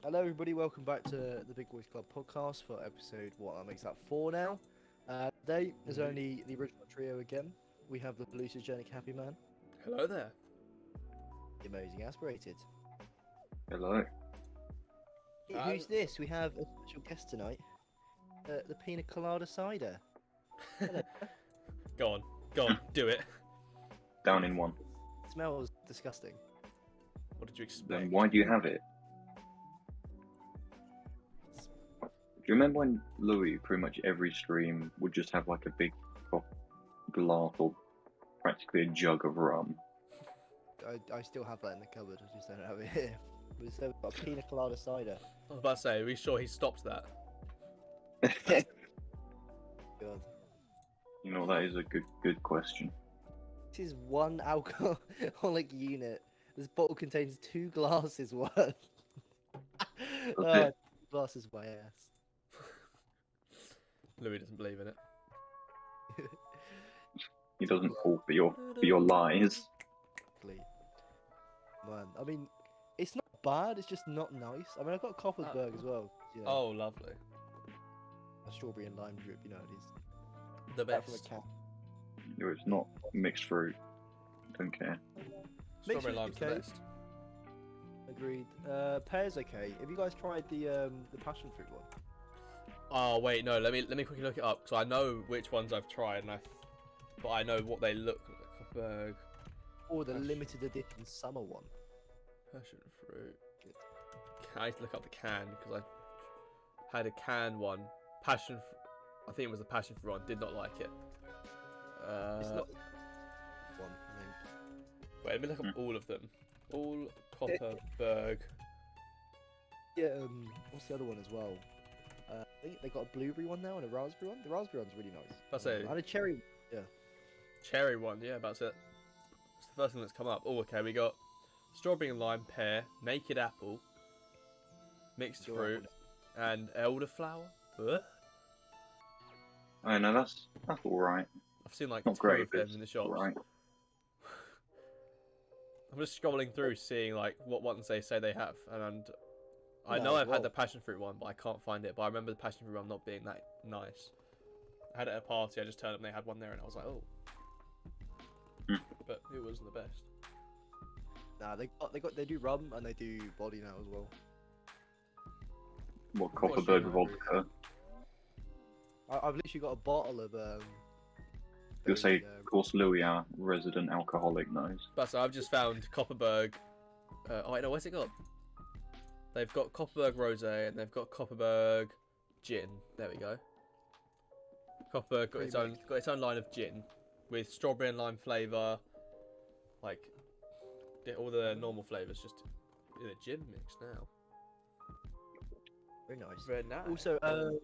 Hello, everybody. Welcome back to the Big Boys Club podcast for episode, what, that makes that 4 now. Today is only the original trio again. We have the hallucinogenic happy man, Hello there. the amazing aspirated. Hello. Who's this? We have a special guest tonight, the pina colada cider. Hello. Go on, do it. Down in one. It smells disgusting. What did you expect? Then why do you have it? Do you remember when Louis, pretty much every stream, would just have like a big glass or practically a jug of rum? I still have that in the cupboard. I just don't have it here. But so we've got a pina colada cider. I was about to say, are we sure he stopped that? God. You know, that is a good question. This is one alcoholic unit. This bottle contains 2 glasses worth. it. Glasses my ass. Louis doesn't believe in it. He doesn't fall for your lies. Exactly. Man, I mean, it's not bad. It's just not nice. I mean, I've got Coppersberg as well. You know, Oh, lovely. a strawberry and lime drip. You know, it is. The That from a best. can. No, it's not mixed fruit. Don't care. Strawberry Mixed lime's the okay. best. Agreed. Pear's okay. Have you guys tried the passion fruit one? Oh wait, no. Let me quickly look it up because I know which ones I've tried, but I know what they look like. Copperberg, Or the Passion- limited edition summer one? passion fruit. I need to look up the can because I had a can one. I think it was the passion fruit one. Did not like it. It's not one. I think. Wait, let me look up all of them. All Copperberg. Yeah. What's the other one as well? I think they got a blueberry one now and a raspberry one. The raspberry one's really nice. I say And a cherry. Yeah. cherry one. Yeah, that's it. It's the first thing that's come up. Oh, okay. We got strawberry and lime, pear, naked apple, mixed Your fruit, and elderflower. Ugh. I know that's all right. I've seen like Not 2 great, of but them it's in the shops. all right. I'm just scrolling through, seeing like what ones they say they have, and I No, know I've well- had the passion fruit one, but I can't find it. But I remember the passion fruit one not being that nice. I had it at a party. I just turned up and they had one there, and I was like, oh. Hmm. But it wasn't the best. Nah, they do rum and they do body now as well. What What's Copperberg your- vodka? I've literally got a bottle of You'll say, very, of course, Louis, our resident alcoholic, knows. But so I've just found Copperberg. Oh wait, no, where's it got? They've got Copperberg Rosé and they've got Copperberg Gin. There we go. Copperberg got its own line of gin with strawberry and lime flavour, like all the normal flavours, just in a gin mix now. very nice. Very nice. Also,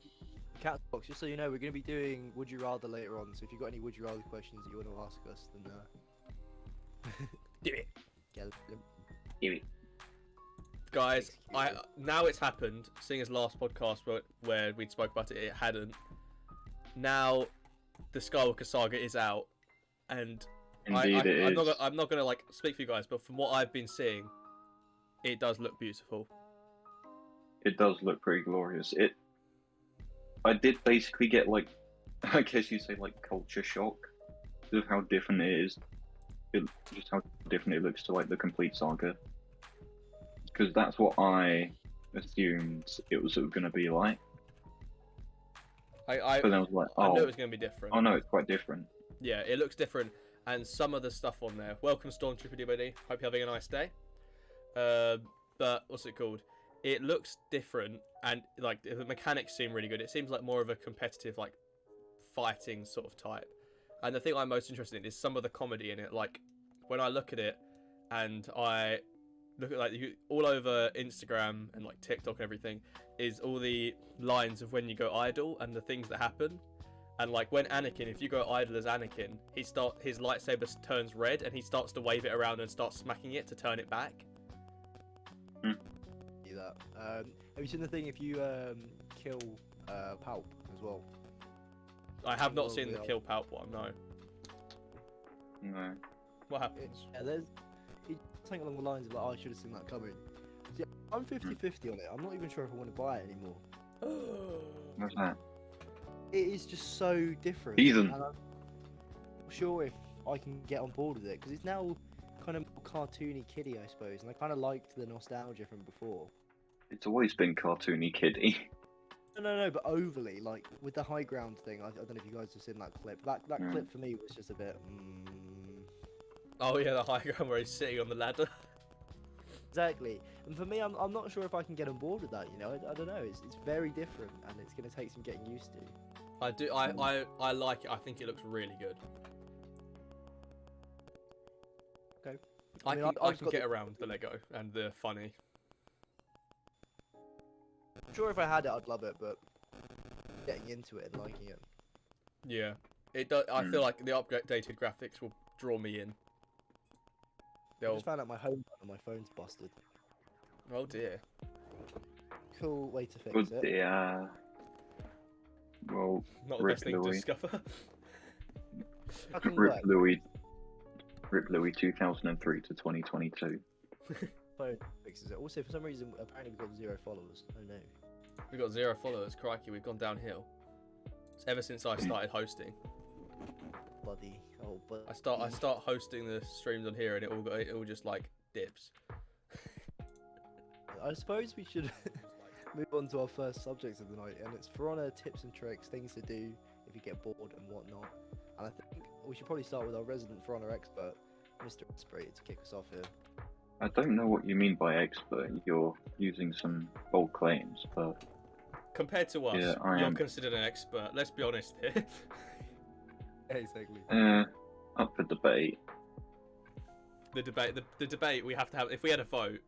Catbox, just so you know, we're going to be doing Would You Rather later on. So if you've got any Would You Rather questions that you want to ask us, then do it, get them. guys. Now it's happened. Seeing as last podcast where we spoke about it, it hadn't. Now, the Skywalker Saga is out, and Indeed, it is. I'm not gonna like speak for you guys, but from what I've been seeing, it does look beautiful. It does look pretty glorious. I did basically get like, I guess you'd say like culture shock of how different it is. Just how different it looks to like the complete saga. Because that's what I assumed it was sort of going to be like. I But then I was like, knew oh, it was gonna be different. oh no, it's quite different. Yeah, it looks different, and some of the stuff on there. Welcome, Stormtrooper DBD. Hope you're having a nice day. But what's it called? It looks different, and like the mechanics seem really good. It seems like more of a competitive, like fighting sort of type. And the thing I'm most interested in is some of the comedy in it. Like when I look at it, and I look at like all over Instagram and like TikTok and everything, is all the lines of when you go idle and the things that happen. And like when Anakin, if you go idle as Anakin, his lightsaber turns red and he starts to wave it around and starts smacking it to turn it back. Do that. Have you seen the thing if you kill Palp as well? I have not Well, seen the yeah. kill Palp one. No. No. What happens? Yeah, there's something along the lines of like, oh, I should have seen that coming. So, yeah, I'm 50-50 on it. I'm not even sure if I want to buy it anymore. What's that? It is just so different. Heathen. And I'm not sure if I can get on board with it because it's now kind of more cartoony, kiddie, I suppose. And I kind of liked the nostalgia from before. It's always been cartoony, kiddie. No, but overly, like with the high ground thing. I don't know if you guys have seen that clip. That clip for me was just a bit. Oh yeah, the high ground where he's sitting on the ladder. Exactly, and for me, I'm not sure if I can get on board with that. You know, I don't know. It's very different, and it's going to take some getting used to. I like it. I think it looks really good. Okay. I mean, can get around the Lego and the funny. I'm sure if I had it, I'd love it, but getting into it and liking it. Yeah, it does. I feel like the updated graphics will draw me in. I just found out my home button on my phone's busted. Oh dear. Cool way to fix Good it. dear. Well, Not the Rip best thing to Louis. discover. Fucking Rip work. Louis 2003 to 2022. Phone fixes it. Also, for some reason, apparently we've got 0 followers. Oh no. We've got 0 followers. Crikey, we've gone downhill. It's ever since I started hosting. Buddy. Oh, buddy. I start hosting the streams on here, and it all just like dips. I suppose we should move on to our first subject of the night, and it's For Honor tips and tricks, things to do if you get bored and whatnot. And I think we should probably start with our resident For Honor expert, Mr. Esprit, to kick us off here. I don't know what you mean by expert. You're using some bold claims, but Compared to us, Yeah, I you're am. considered an expert. Let's be honest here. Exactly. up for debate. The debate we have to have. If we had a vote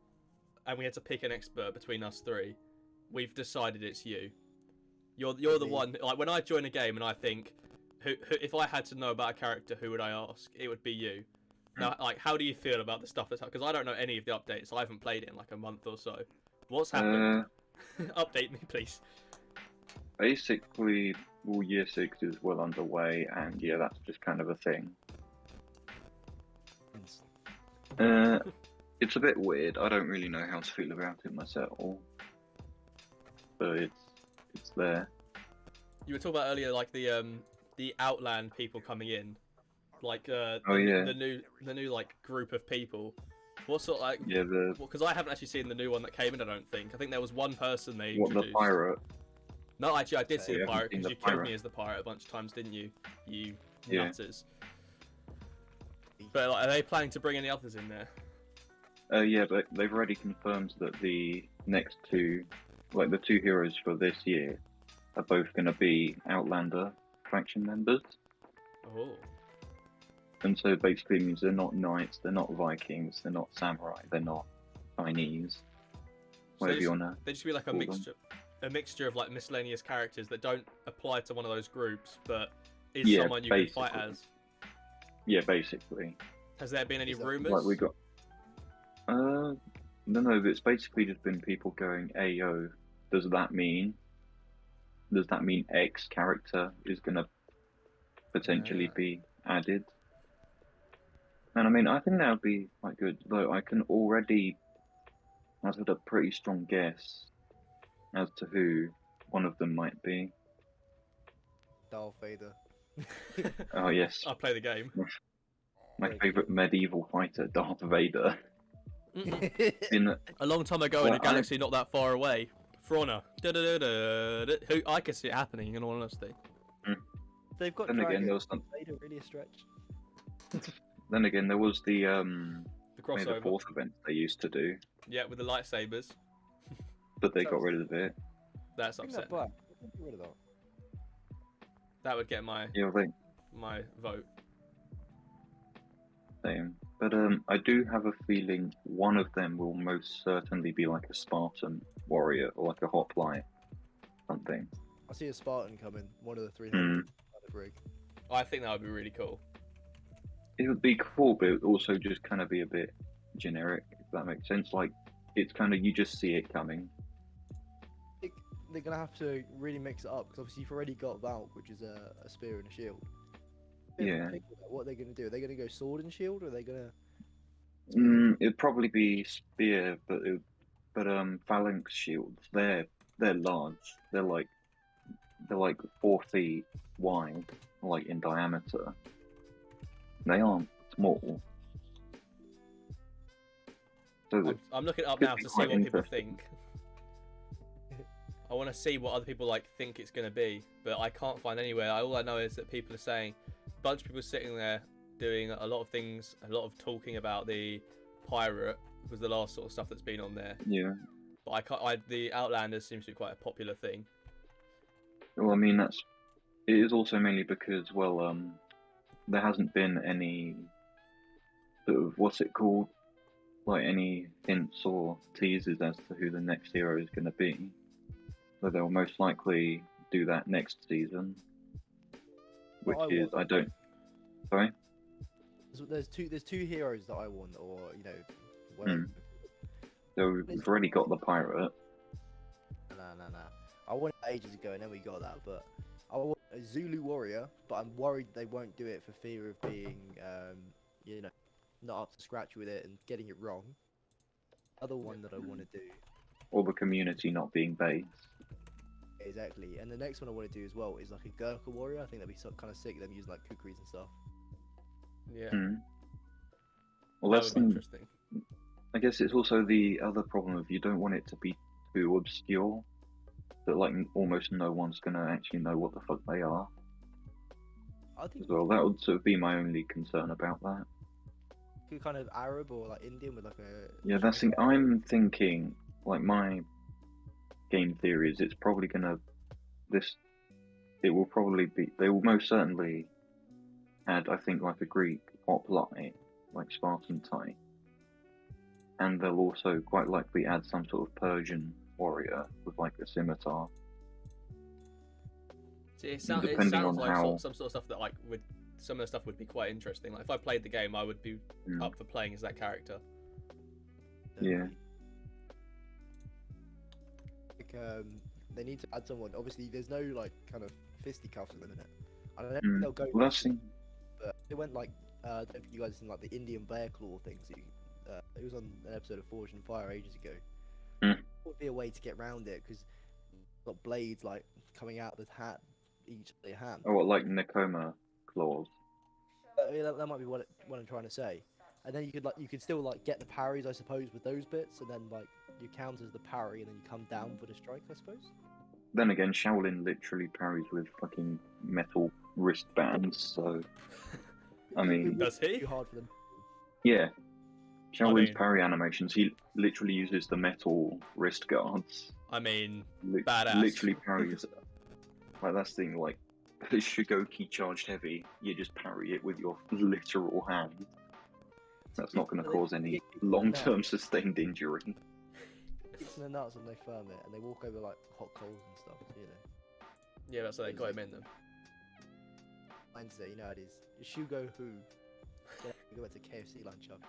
and we had to pick an expert between us three, we've decided it's you. You're the Me. one. Like when I join a game and I think, who if I had to know about a character, who would I ask? It would be you. Now, like, how do you feel about the stuff that's happened? Because I don't know any of the updates. I haven't played it in like a month or so. What's happened? Update me, please. Basically, well, year 6 is well underway, and yeah, that's just kind of a thing. It's a bit weird. I don't really know how to feel about it myself, but it's there. You were talking about earlier, like the Outland people coming in, like the new like group of people. What sort of, like? Yeah, Because I haven't actually seen the new one that came in. I don't think. I think there was one person they what, introduced. the pirate? No, actually, I did see you the haven't pirate seen because the you killed pirate? me as the pirate a bunch of times, didn't you? You Yeah. nutters. But like, are they planning to bring any others in there? Yeah, but they've already confirmed that the next two, like the 2 heroes for this year, are both going to be Outlander faction members. Oh. And so basically it means they're not knights, they're not Vikings, they're not samurai, they're not Chinese. Whatever you wanna. They just be like call them. a mixture of like miscellaneous characters that don't apply to one of those groups, but is Yeah, someone you can fight basically. as. Yeah, basically. Has there been any Is that- rumours? Like we got. No, but it's basically just been people going, "Hey, yo, does that mean X character is gonna potentially be added?" And I mean, I think that would be quite good. Though I can already hazard a pretty strong guess as to who one of them might be. Darth Vader. Oh yes, I play the game. my Very favorite medieval fighter, Darth Vader. In A long time ago in Well, a galaxy not that far away. For Honor. Who I could see it happening in all honesty. They've got Then again, dragons. there was some. Vader really a stretch. Then again, there was the The May the crossover. 4th event they used to do, Yeah, with the lightsabers. but they That got was- rid of it. That's Bring that upsetting. back. Get rid of that. That would get my Yeah, I think vote. same. But I do have a feeling one of them will most certainly be like a Spartan warrior or like a hoplite, something. I see a Spartan coming. One of the 300 Hmm. kind of rig. I think that would be really cool. It would be cool, but it would also just kind of be a bit generic, if that makes sense. Like, it's kind of, you just see it coming. They're gonna have to really mix it up because obviously you've already got Valk, which is a spear and a shield. Bit of a Yeah. pickle there. What are they gonna do? Are they gonna go sword and shield, or are they gonna? It'd probably be spear, but But phalanx shields, they're large. They're like 4 feet wide, like in diameter. They aren't small. So I'm looking it up could now be to see quite what people interesting. think. I want to see what other people like think it's going to be, but I can't find anywhere. All I know is that people are saying, a bunch of people sitting there doing a lot of things, a lot of talking about the pirate was the last sort of stuff that's been on there. Yeah. But I can't. The Outlander seems to be quite a popular thing. Well, I mean it is also mainly because there hasn't been any sort of what's it called, like any hints or teasers as to who the next hero is going to be. So they'll most likely do that next season, which is I don't. Sorry. There's two heroes that I want, or whatever. So we've already got the pirate. Nah. I wanted it ages ago, and then we got that. But I want a Zulu warrior, but I'm worried they won't do it for fear of being, not up to scratch with it and getting it wrong. Other one that I want to do. Or the community not being based. Exactly, and the next one I want to do as well is like a Gurkha warrior. I think that'd be kind of sick. Them using like kukris and stuff. Yeah. Well, That that's would be interesting. I guess it's also the other problem of you don't want it to be too obscure that like almost no one's gonna actually know what the fuck they are. I think As well, that would sort of be my only concern about that. kind of Arab or like Indian with like a. Yeah, that's the, I'm thinking like my game theory is it's probably gonna it will probably be they will most certainly add I think like a Greek hoplite like Spartan type, and they'll also quite likely add some sort of Persian warrior with like a scimitar. See, it sounds like some sort of stuff that like would some of the stuff would be quite interesting. Like if I played the game, I would be up for playing as that character. Yeah. Like, they need to add someone. Obviously, there's no like kind of fisticuffs at the minute. I don't know if they'll go. Well, that's but it went like I don't know if you guys seen like the Indian bear claw things. It was on an episode of Forge and Fire ages ago. There would be a way to get around it because got blades like coming out of the hat, each of their hand. Oh, what, like Nakoma claws? That might be what I'm trying to say. And then you could still like get the parries, I suppose, with those bits, and then like you counter the parry, and then you come down for the strike, I suppose. Then again, Shaolin literally parries with fucking metal wristbands, so I mean, Does he? Too hard for them. Yeah. Shaolin's parry animations, he literally uses the metal wrist guards. I mean, badass. Literally parries. Like that's the thing, like the Shigoki charged heavy, you just parry it with your literal hand. That's not going to cause any long-term sustained injury. It's in the nuts and they firm it, and they walk over like hot coals and stuff, Yeah, that's how they got him in them. Mindset, you know how it is. Shugo who? Go back to KFC lunch up.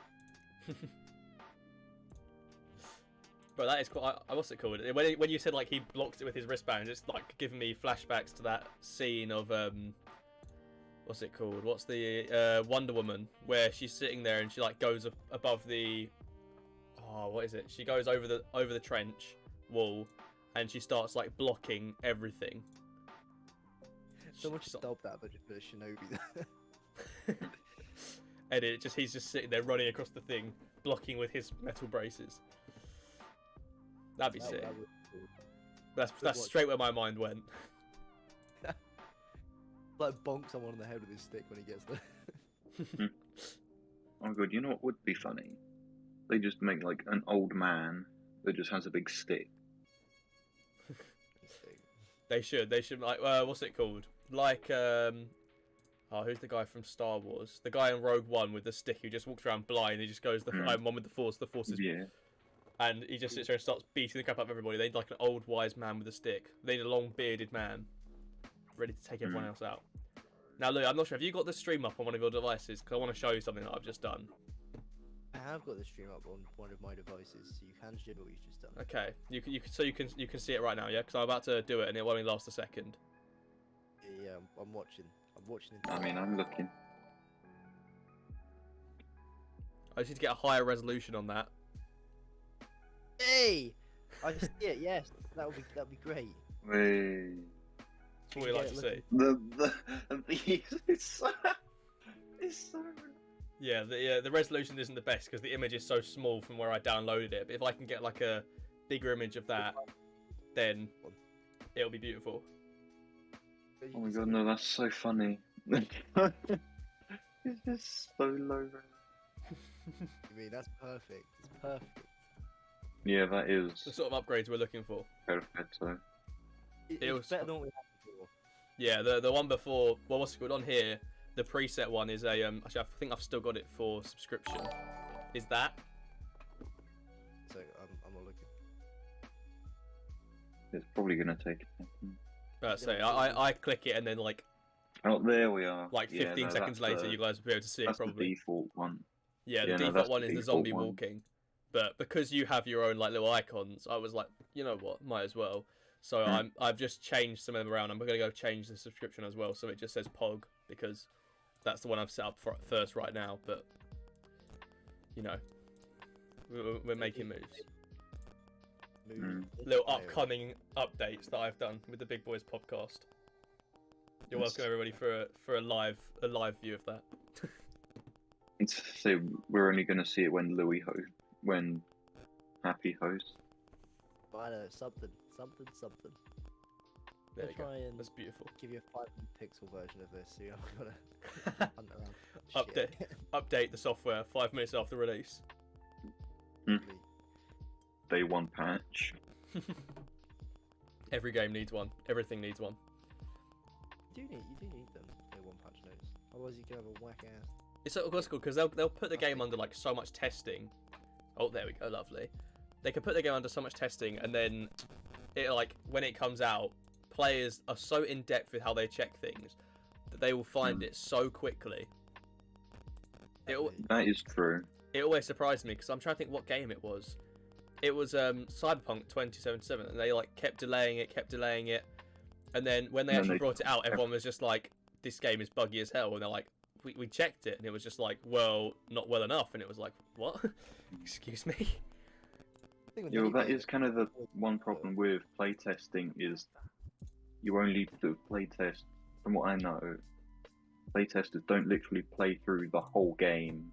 Bro, that is quite. What's it called? When you said like he blocks it with his wristband, it's like giving me flashbacks to that scene of what's it called? What's the Wonder Woman where she's sitting there and she like goes above the what is it? She goes over the trench wall and she starts like blocking everything. Someone should stop that, but just put a shinobi there. Edit. He's just sitting there running across the thing, blocking with his metal braces. That'd be sick. That's straight where my mind went. Like bonk someone on the head with his stick when he gets there. Oh god, you know what would be funny? They just make like an old man that just has a big stick. They should like what's it called? Like who's the guy from Star Wars? The guy in Rogue One with the stick who just walks around blind. He just goes, I'm one with the Force. The Force is. Yeah. And he just sits there and starts beating the crap out of everybody. They need like an old wise man with a stick. They need a long bearded man, ready to take everyone else out. Now, Lou, I'm not sure. Have you got the stream up on one of your devices? Because I want to show you something that I've just done. I have got the stream up on one of my devices, so you can stream what you've just done. Okay, you can see it right now, yeah? Because I'm about to do it, and it will only last a second. Yeah, I'm watching. I mean, I'm looking. I just need to get a higher resolution on that. Hey, I see it. Yes, that'd be great. Wait. That's what we like to see. It's so. Yeah, the resolution isn't the best because the image is so small from where I downloaded it. But if I can get like a bigger image of that, then it'll be beautiful. Oh my god, no, that's so funny. It's just so low. I mean, that's perfect. It's perfect. Yeah, that is The sort of upgrades we're looking for. perfect. So. It's was- better than what we had before. Yeah, the one before, well, what's it called on here? The preset one is a actually I think I've still got it for subscription. Is that? So I'm not looking. It's probably gonna take a second. Say I click it and then like Oh, there we are. 15 no, seconds that's later you guys will be able to see it That's the probably. default one. Yeah, the Yeah, no, default that's one the is the default zombie one. walking. But because you have your own like little icons, I was like, you know what, might as well. So I've just changed some of them around. I'm gonna go change the subscription as well, so it just says Pog because that's the one I've set up for first right now. But you know, we're making moves. Little upcoming updates that I've done with the Big Boys podcast. You're Yes. welcome everybody for a live view of that. So we're only gonna see it when when Happy hosts. I know something. There I'll you go. try and That's beautiful. give you a 5-pixel version of this, so you're not gonna hunt around. Update. Update the software 5 minutes after release. Day 1 patch. Every game needs one. Everything needs one. You do need them. They one patch notes. Otherwise, you can have a whack ass. It's so cool because they'll put the game under like so much testing. Oh, there we go. Lovely. They can put the game under so much testing, and then it like when it comes out, players are so in depth with how they check things that they will find it so quickly. That is true. It always surprised me because I'm trying to think what game it was. It was Cyberpunk 2077, and they like kept delaying it, and then when they actually brought it out, everyone was just like, "This game is buggy as hell," and they're like, "We checked it," and it was just like, "Well, not well enough," and it was like, "What? Excuse me?" Yeah, well, that is kind of the one problem with playtesting is you only do playtest. From what I know, playtesters don't literally play through the whole game.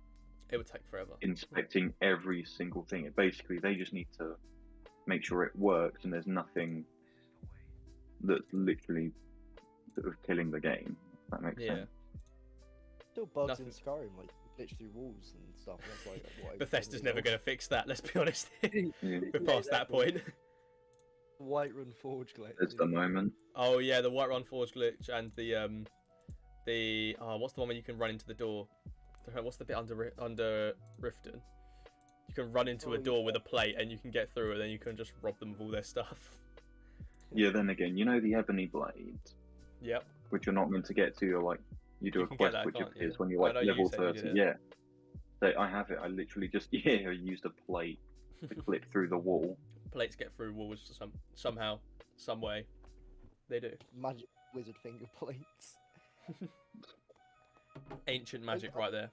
It would take forever. Inspecting every single thing. Basically, they just need to make sure it works and there's nothing that's literally sort of killing the game. If that makes sense. Still bugs Nothing. in Skyrim, like you glitch through walls and stuff. That's like what Bethesda's never going to fix that. Let's be honest. Yeah. We're past that point. Whiterun Forge glitch. It's the moment. Oh yeah, the Whiterun Forge glitch and the what's the one where you can run into the door? What's the bit under Riften? You can run into a door with a plate and you can get through, and then you can just rob them of all their stuff. Yeah, then again, you know the Ebony Blade, Yep. which you're not meant to get to, you're like, you do You a can quest get that, which can't appears you? when you're I like know you level said you 30. did it. Yeah. So I have it, I literally just, I used a plate to clip through the wall. Plates get through walls somehow, some way. They do. Magic wizard finger plates. Ancient magic right there.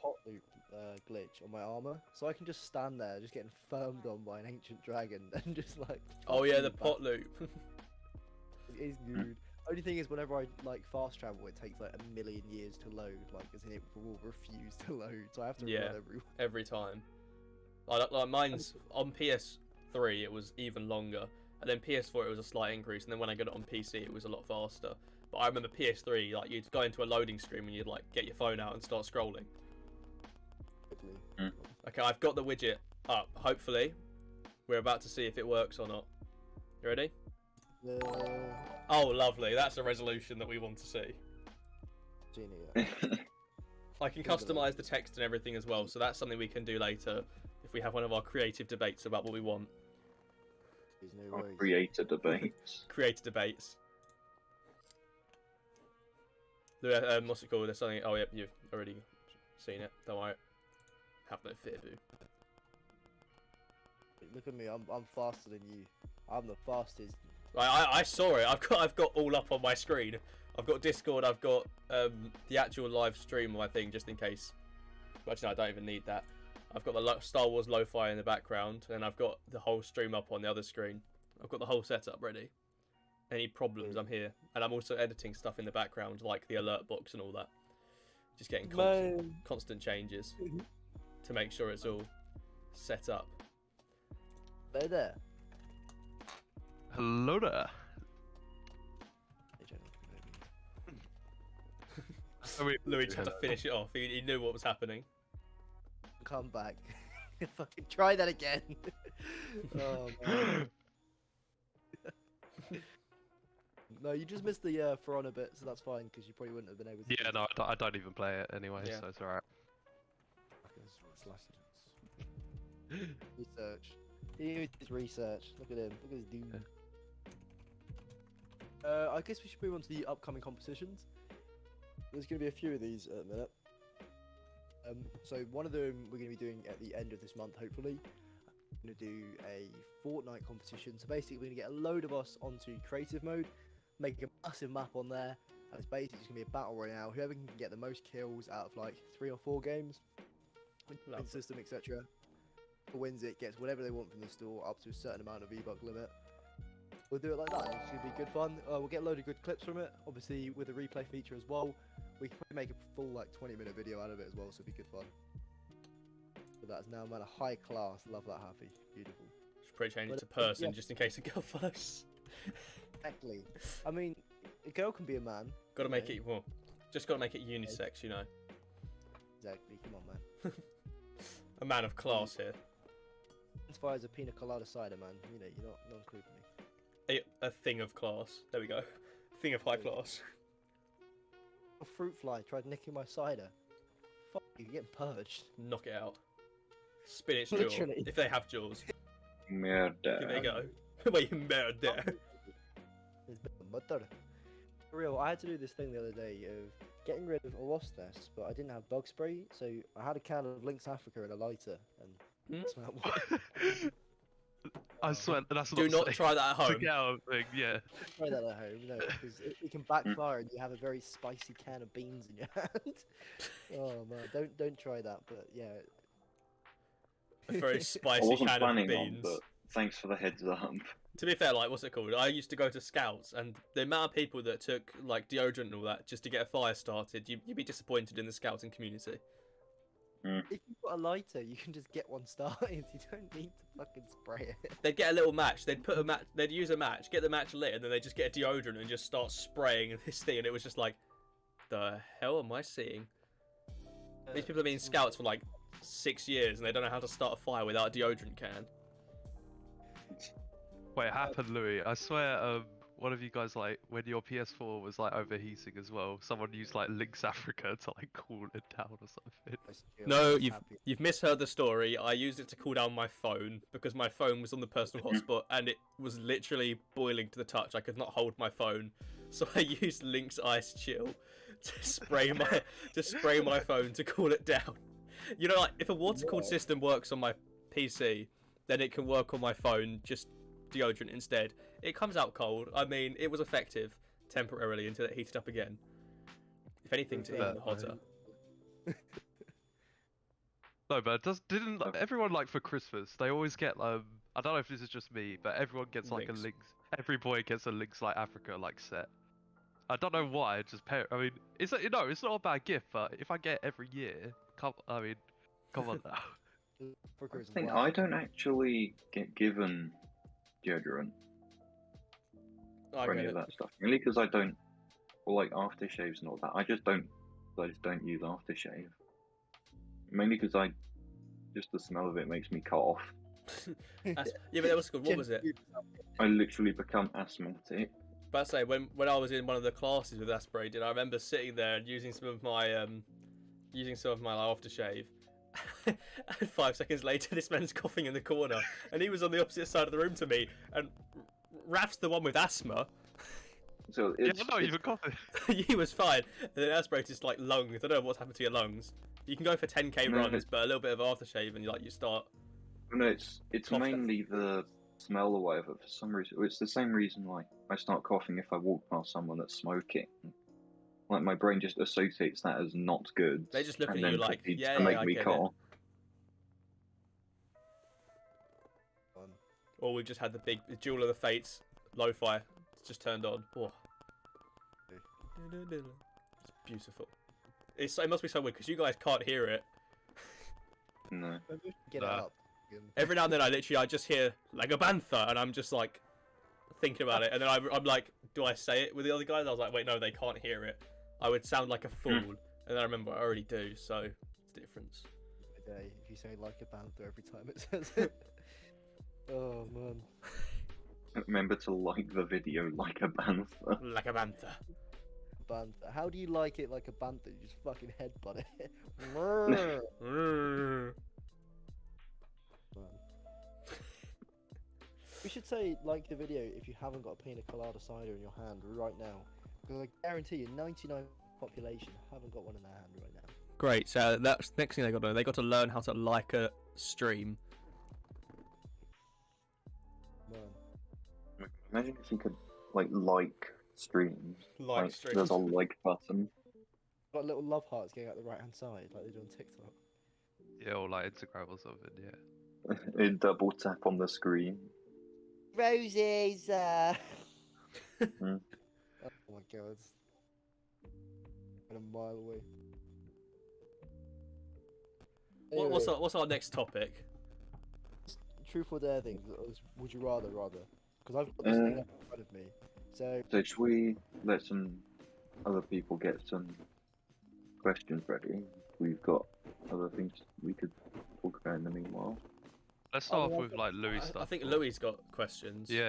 Pot loop glitch on my armor, so I can just stand there, just getting firmed on by an ancient dragon, and just like. Oh yeah, the fucking pot loop. It is good. Only thing is, whenever I like fast travel, it takes like 1,000,000 years to load. Like, as in it will refuse to load, so I have to Yeah. run everywhere. Every time. Like mine's on PS3 it was even longer, and then PS4 it was a slight increase, and then when I got it on PC it was a lot faster. But I remember PS3, like you'd go into a loading screen and you'd like get your phone out and start scrolling. Okay, I've got the widget up. Hopefully, we're about to see if it works or not. You ready? Oh, lovely. That's a resolution that we want to see. Genius. I can customize the text and everything as well, so that's something we can do later if we have one of our creative debates about what we want. There's no I'll worries. create a debate. Creative debates. What's it called? There's something. Oh, yep, you've already seen it. Don't worry. Have no fear, boo. Look at me, I'm faster than you. I'm the fastest. I saw it. I've got all up on my screen. I've got Discord. I've got the actual live stream of my thing, just in case. Actually, no, I don't even need that. I've got the Star Wars lo-fi in the background, and I've got the whole stream up on the other screen. I've got the whole setup ready. Any problems, I'm here. And I'm also editing stuff in the background, like the alert box and all that. Just getting constant changes to make sure it's all set up. Hello there. Hello there. Louis just had to finish it off. He knew what was happening. Come back. Fucking try that again. Oh man. No, you just missed the For Honor bit, so that's fine because you probably wouldn't have been able to. Yeah, no, I don't even play it anyway, Yeah. so it's alright. Research. He did research. Look at him. Look at this dude. I guess we should move on to the upcoming competitions. There's going to be a few of these at a minute. So one of them we're going to be doing at the end of this month, hopefully. I'm going to do a Fortnite competition. So basically, we're going to get a load of us onto creative mode, make a massive map on there, and it's basically just going to be a battle royale. Whoever can get the most kills out of like 3 or 4 games, win system, etc. Wins it, gets whatever they want from the store up to a certain amount of V-Buck limit. We'll do it like that. It's going to be good fun. We'll get a load of good clips from it. Obviously, with the replay feature as well, we can probably make a full like 20-minute video out of it as well, so it'll be good fun. But that's now, man, a high class. Love that, Happy. Beautiful. Should probably change it to person just in case a girl follows. Exactly. I mean, a girl can be a man. Got to make it well. Just got to make it unisex, you know. Exactly. Come on, man. A man of class here. As far as a pina colada cider, man, you know, you're not including me. A thing of class. There we go. Thing of high class. A fruit fly tried nicking my cider. Fuck, you're getting purged. Knock it out. Spinach jaw. Literally. If they have jaws. Murder. Give it a go. Wait, you murder. For real, I had to do this thing the other day of getting rid of a wasp nest, but I didn't have bug spray, so I had a can of Lynx Africa and a lighter, and smelled what? I swear, that's Do not safe. try that at home. To get out of thing, yeah. Try that at home, no, because it can backfire and you have a very spicy can of beans in your hand. Oh man, don't try that, but yeah. A very I spicy wasn't can of planning beans. on, but thanks for the heads up. To be fair, like, what's it called? I used to go to scouts, and the amount of people that took, like, deodorant and all that just to get a fire started, you'd be disappointed in the scouting community. If you've got a lighter, you can just get one started. You don't need to fucking spray it. They'd get a little match, they'd put a match, they'd use a match, get the match lit, and then they'd just get a deodorant and just start spraying this thing, and it was just like, the hell am I seeing? These people have been scouts for, like, 6 years, and they don't know how to start a fire without a deodorant can. Wait, it happened, Louis. I swear, one of you guys, like, when your PS4 was, like, overheating as well, someone used, like, Lynx Africa to, like, cool it down or something. No, you've misheard the story. I used it to cool down my phone because my phone was on the personal hotspot and it was literally boiling to the touch. I could not hold my phone, so I used Lynx Ice Chill to spray my phone to cool it down. You know, like if a water cooled system works on my PC, then it can work on my phone. Just deodorant instead. It comes out cold. I mean, it was effective temporarily until it heated up again. If anything, it's even hotter. No, but didn't everyone, like, for Christmas, they always get, I don't know if this is just me, but everyone gets, like, Lynx. a Lynx, every boy gets a Lynx, like, Africa, like, set. I don't know why, I mean, it's not a bad gift, but if I get every year, come on now. I don't actually get given deodorant I for get any it. of that stuff. Mainly because I don't, or like aftershaves and all that. I just don't use aftershave. Mainly because just the smell of it makes me cough. Yeah, but that was good. What was it? I literally become asthmatic. But I say when I was in one of the classes with aspirated, I remember sitting there and using some of my aftershave. And 5 seconds later, this man's coughing in the corner, and he was on the opposite side of the room to me. And Raf's the one with asthma. So Yeah, it's, no, you've got it. He was fine. And then aspirated like lungs. I don't know what's happened to your lungs. You can go for 10k No, runs, but a little bit of aftershave, and you start. No, it's Cough. mainly the smell or whatever. For some reason, it's the same reason like I start coughing if I walk past someone that's smoking. Like my brain just associates that as not good. They just look and at then you like, proceeds yeah, to make I me get cough. or we've just had the big Duel of the Fates lo-fi just turned on. Oh. It's beautiful. It must be so weird because you guys can't hear it. No. Get it Nah. up. Every now and then I just hear like a Banter, and I'm just like thinking about it, and then I'm like, do I say it with the other guys? I was like, wait, no, they can't hear it. I would sound like a fool, and then I remember I already do, so it's the difference. Day if you say like a Banter every time it says it. Oh man. Remember to like the video like a Banter. Like a Banter. Banter. How do you like it like a Banter? You just fucking headbutt it. Man. We should say like the video if you haven't got a pina colada cider in your hand right now, because I guarantee you 99% population haven't got one in their hand right now. Great. So that's the next thing they got to do. They got to learn how to like a stream. Man. Imagine if you could like streams. Like streams. There's a like button. Got little love hearts going out the right hand side like they do on TikTok. Yeah, or like Instagram or something. Yeah. It double tap on the screen. Roses. Oh my god. I'm a mile away. What's our next topic? Truth or dare thing? Would you rather? Because I've got this thing up in front of me. So So should we let some other people get some questions ready? We've got other things we could talk about in the meanwhile. Let's start Oh, off with like Louis stuff. I think Louis got questions. Yeah.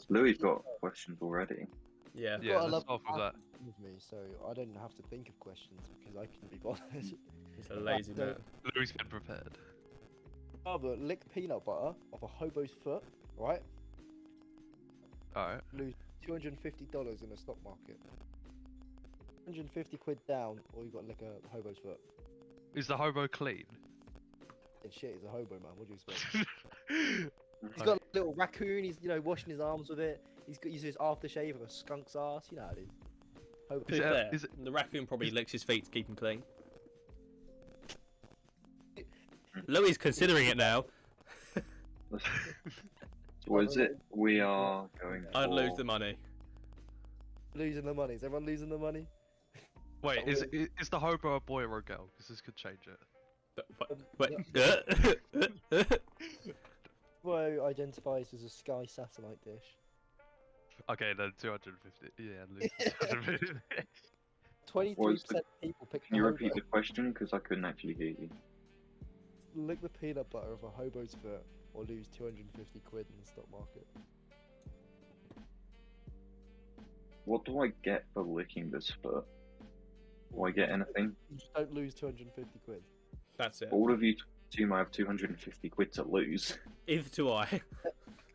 Louis got questions already. Yeah. Yeah, got a let's love start off with that. with me, so I don't have to think of questions because I can be bothered. He's a lazy So- man. Louis been prepared. Rather lick peanut butter off a hobo's foot, right? Alright. Lose $250 in the stock market. 150 quid down, or you got to lick a hobo's foot. Is the hobo clean? And shit, he's a hobo, man. What do you expect? He's got a little raccoon. He's washing his arms with it. He's got his aftershave of a skunk's ass. You know how it is. Hobo. To be it- fair, is it- the raccoon probably licks his feet to keep him clean. Louis considering it now. So what is it? We are going I'd lose for- the money. Losing the money. Is everyone losing the money? Wait, is the hobo a boy or a girl? Because this could change it. Wait. Hobo identifies as a sky satellite dish. Okay, then 250. Yeah, lose 250. 23% people pick Can you the repeat hobo. the question? Because I couldn't actually hear you. Lick the peanut butter of a hobo's foot, or lose 250 quid in the stock market. What do I get for licking this foot? Do I get anything? You just don't lose 250 quid. That's it. All of you two might have 250 quid to lose. Either do I.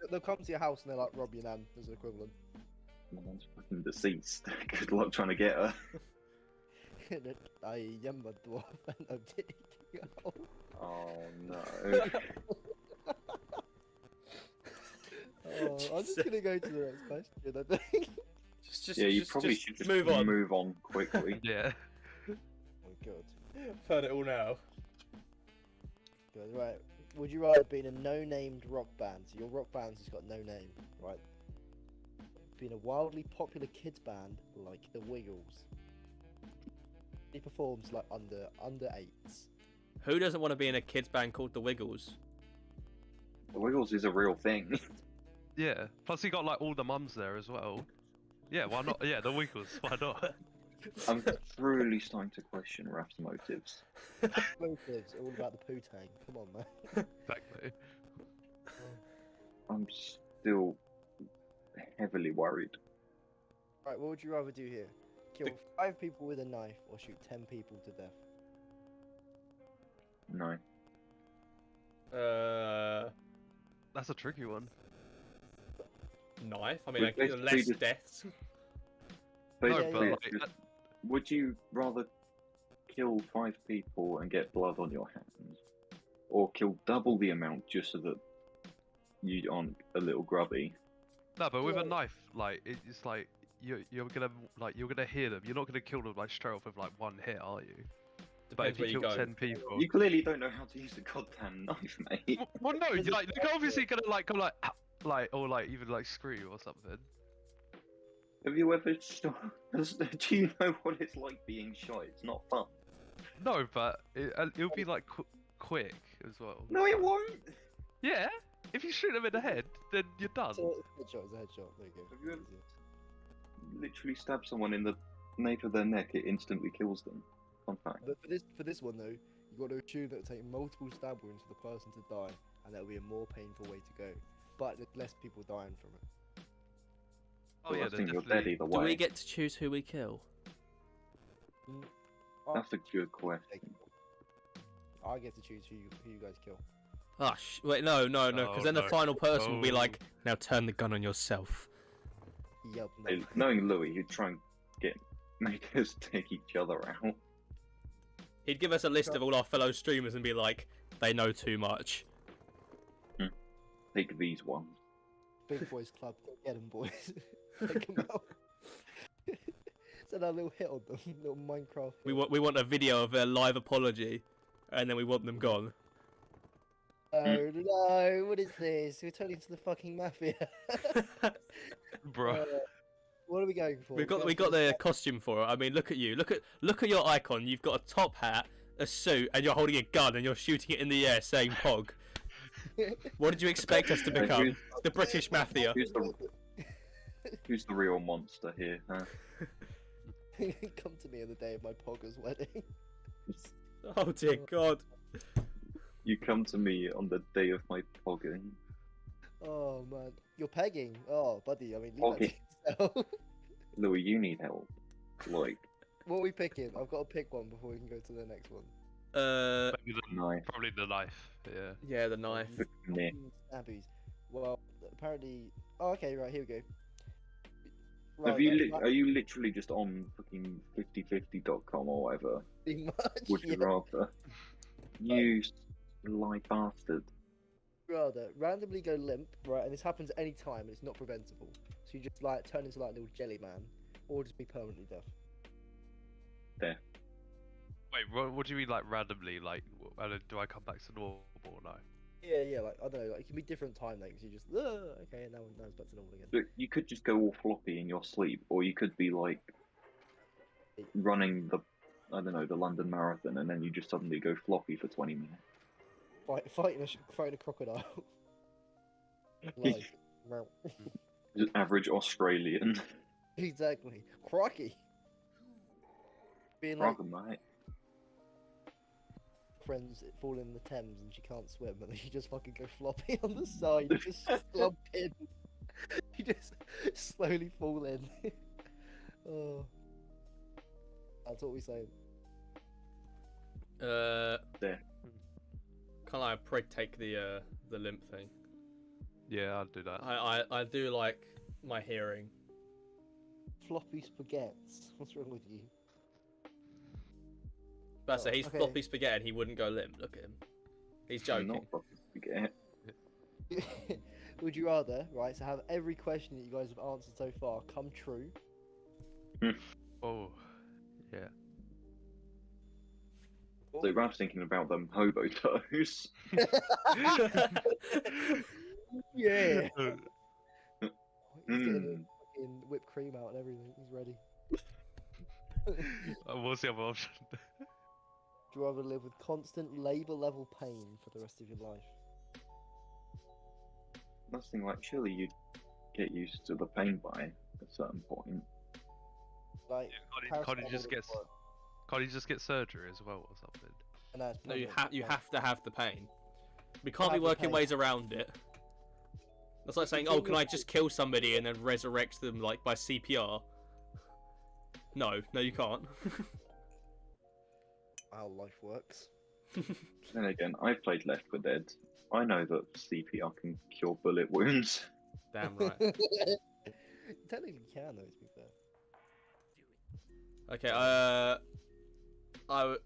They'll come to your house and they're like, rob your nan as an equivalent. My man's fucking deceased. Good luck trying to get her. I am a dwarf and I'm taking out. Oh no. Oh, I'm just gonna go to the next question, I think. Yeah, you probably should just move on. Move on quickly. Yeah. Oh god. I've heard it all now. Good, right. Would you rather be in a no-named rock band? So your rock band's just got no name, right? Be in a wildly popular kids band like the Wiggles. He performs like under 8s. Who doesn't want to be in a kids band called the Wiggles? The Wiggles is a real thing. Yeah. Plus, he got like all the mums there as well. Yeah, why not? Yeah, the Wiggles. Why not? I'm truly starting to question Raf's motives. Motives, all about the poo-tang. Come on, man. Exactly. I'm still heavily worried. Right, what would you rather do here? Kill 5 people with a knife or shoot 10 people to death? No. That's a tricky one. Knife. I mean, We've basically less just- deaths. Basically, but, it's just- would you rather kill 5 people and get blood on your hands, or kill double the amount just so that you aren't a little grubby? No, but with Yeah. a knife, like it's like you're gonna hear them. You're not gonna kill them like straight off with like one hit, are you? But Depends if where you you kill go. 10 people, You clearly don't know how to use the goddamn knife, mate. well, no, you're like they're obviously gonna like come like, Like, or like even like scream or something. Have you ever shot? Do you know what it's like being shot? It's not fun. No, but it'll be like quick as well. No, it won't. Yeah, if you shoot them in the head, then you're done. So it's a headshot. It's a headshot. There you go. Have you ever literally stab someone in the nape of their neck? It instantly kills them. Fun fact. But for this one though, you got to assume that it'll take multiple stab wounds for the person to die, and that'll be a more painful way to go. But there's less people dying from it. Oh yeah, I think you're dead definitely. either Do way. we get to choose who we kill? That's a good question. I get to choose who you guys kill. Oh, wait, no, because Oh, then the no. final person will be Oh. like, now turn the gun on yourself. Yep. Hey, knowing Louis, he'd try and make us take each other out. He'd give us a list of all our fellow streamers and be like, they know too much. Take these ones. Big Boys Club. Go get 'em, boys. Take 'em out. Send a little hit on them. Little Minecraft. We want a video of a live apology, and then we want them gone. Oh no! What is this? We're turning into the fucking Mafia. Bro. What are we going for? we got the costume for it. I mean, look at you. Look at your icon. You've got a top hat, a suit, and you're holding a gun and you're shooting it in the air, saying "Pog." What did you expect us to become? The British Mafia. Who's the real monster here, huh? Come to me on the day of my Pogger's wedding. Oh dear God. You come to me on the day of my pogging. Oh man, you're pegging. Oh, buddy. I mean, leave Pogging. that to yourself. Louis, you need help. Like, What are we picking? I've got to pick one before we can go to the next one. Maybe the, knife. probably the knife. Yeah. Yeah, the knife. Yeah. Stabbies. Well, apparently. Oh, okay. Right, here we go. Have Right, you are you literally just on fucking 5050.com or whatever? pretty much. Would you yeah. rather? You sly bastard. Rather randomly go limp, right? And this happens at any time, and it's not preventable. So you just like turn into like a little jelly man, or just be permanently deaf. Wait, what do you mean like randomly? Like, do I come back to normal or no? Yeah, like I don't know, like it can be different time lengths. You just okay, and now it's back to normal again. But you could just go all floppy in your sleep, or you could be like running the, I don't know, the London Marathon, and then you just suddenly go floppy for 20 minutes. Fighting a crocodile. Live. Meow. Just average Australian. Exactly. Crikey. Being like Mate. friends fall in the Thames and she can't swim, and then you just fucking go floppy on the side. You just slump in. You just slowly fall in. Oh. That's what we say. There. Can't I take the limp thing? Yeah, I'll do that. I do like my hearing. Floppy spaghettis. What's wrong with you? But so he's okay. floppy spaghetti and he wouldn't go limp. Look at him. He's I'm joking. not fucking spaghetti. Would you rather, right, so have every question that you guys have answered so far come true? Oh, yeah. So Ralph's thinking about them hobo toes. Yeah. He's getting Mm. fucking whipped cream out and everything. He's ready. What's the other option? Would you rather live with constant labour level pain for the rest of your life? Nothing like, surely you'd get used to the pain by a certain point. Like, Can't he just paracetamol get doesn't work. can't he just get surgery as well or something? And that's No, you permanent. have to have the pain. We can't be Have the working pain. ways around it. That's like saying, It's oh, in can your I just kill somebody and then resurrect them like by CPR? No, you can't. How life works. Then again, I've played Left 4 Dead. I know that CPR can cure bullet wounds. Damn right. Technically you can though, to be fair. Okay, no,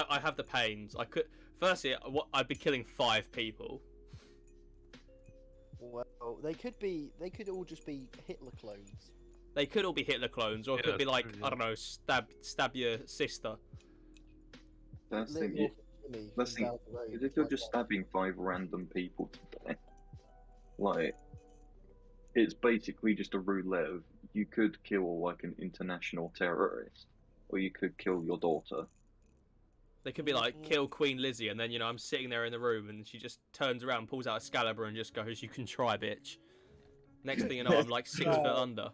I have the pains. I could. Firstly, I'd be killing 5 people. Well, they could all just be Hitler clones. They could all be Hitler clones, or it Yeah, could be like true, I don't know, stab your sister. That's the Little thing. Jimmy That's from the down the road, If you're like just that. stabbing 5 random people to death, Like, it's basically just a roulette of you could kill like an international terrorist, or you could kill your daughter. They could be like, kill Queen Lizzie, and then, you know, I'm sitting there in the room, and she just turns around, pulls out Excalibur, and just goes, "You can try, bitch." Next thing you know, I'm like 6 foot under.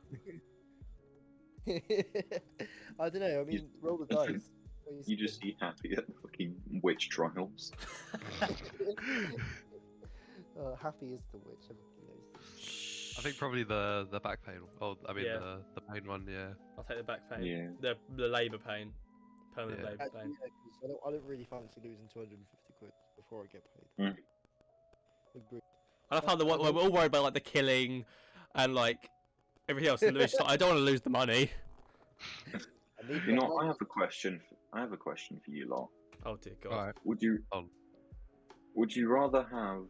I don't know. I mean, roll the dice. You just see Happy at the fucking witch trials. Happy is the witch. Everybody knows this. I think probably the back pain. Oh, I mean Yeah. the pain one. Yeah. I'll take the back pain. Yeah. The labour pain. Permanent Yeah. labour Actually, pain. yeah, 'cause I don't really fancy losing 250 quid before I get paid. Agree. And I found we're all worried about like the killing and like everything else. And Louis just like, I don't want to lose the money. I need You know, that I money. have a question. I have a question for you lot. Oh dear God. Alright. Would you rather have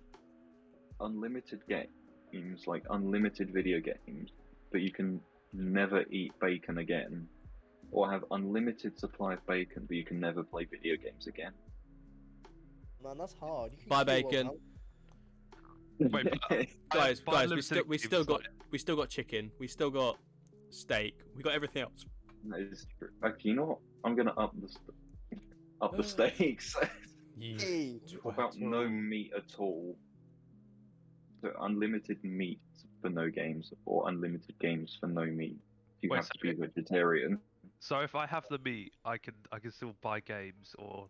unlimited games, like unlimited video games, but you can never eat bacon again, or have unlimited supply of bacon, but you can never play video games again? Man, that's hard. You can Buy kill one bacon. out. Wait, Guys, By guys, limited we still games, got chicken. We still got steak. We got everything else. That is true. Okay, you know what? I'm gonna up the stakes. Hey, What about no meat at all? So unlimited meat for no games, or unlimited games for no meat. You Wait, have so to be vegetarian. So if I have the meat, I can still buy games, or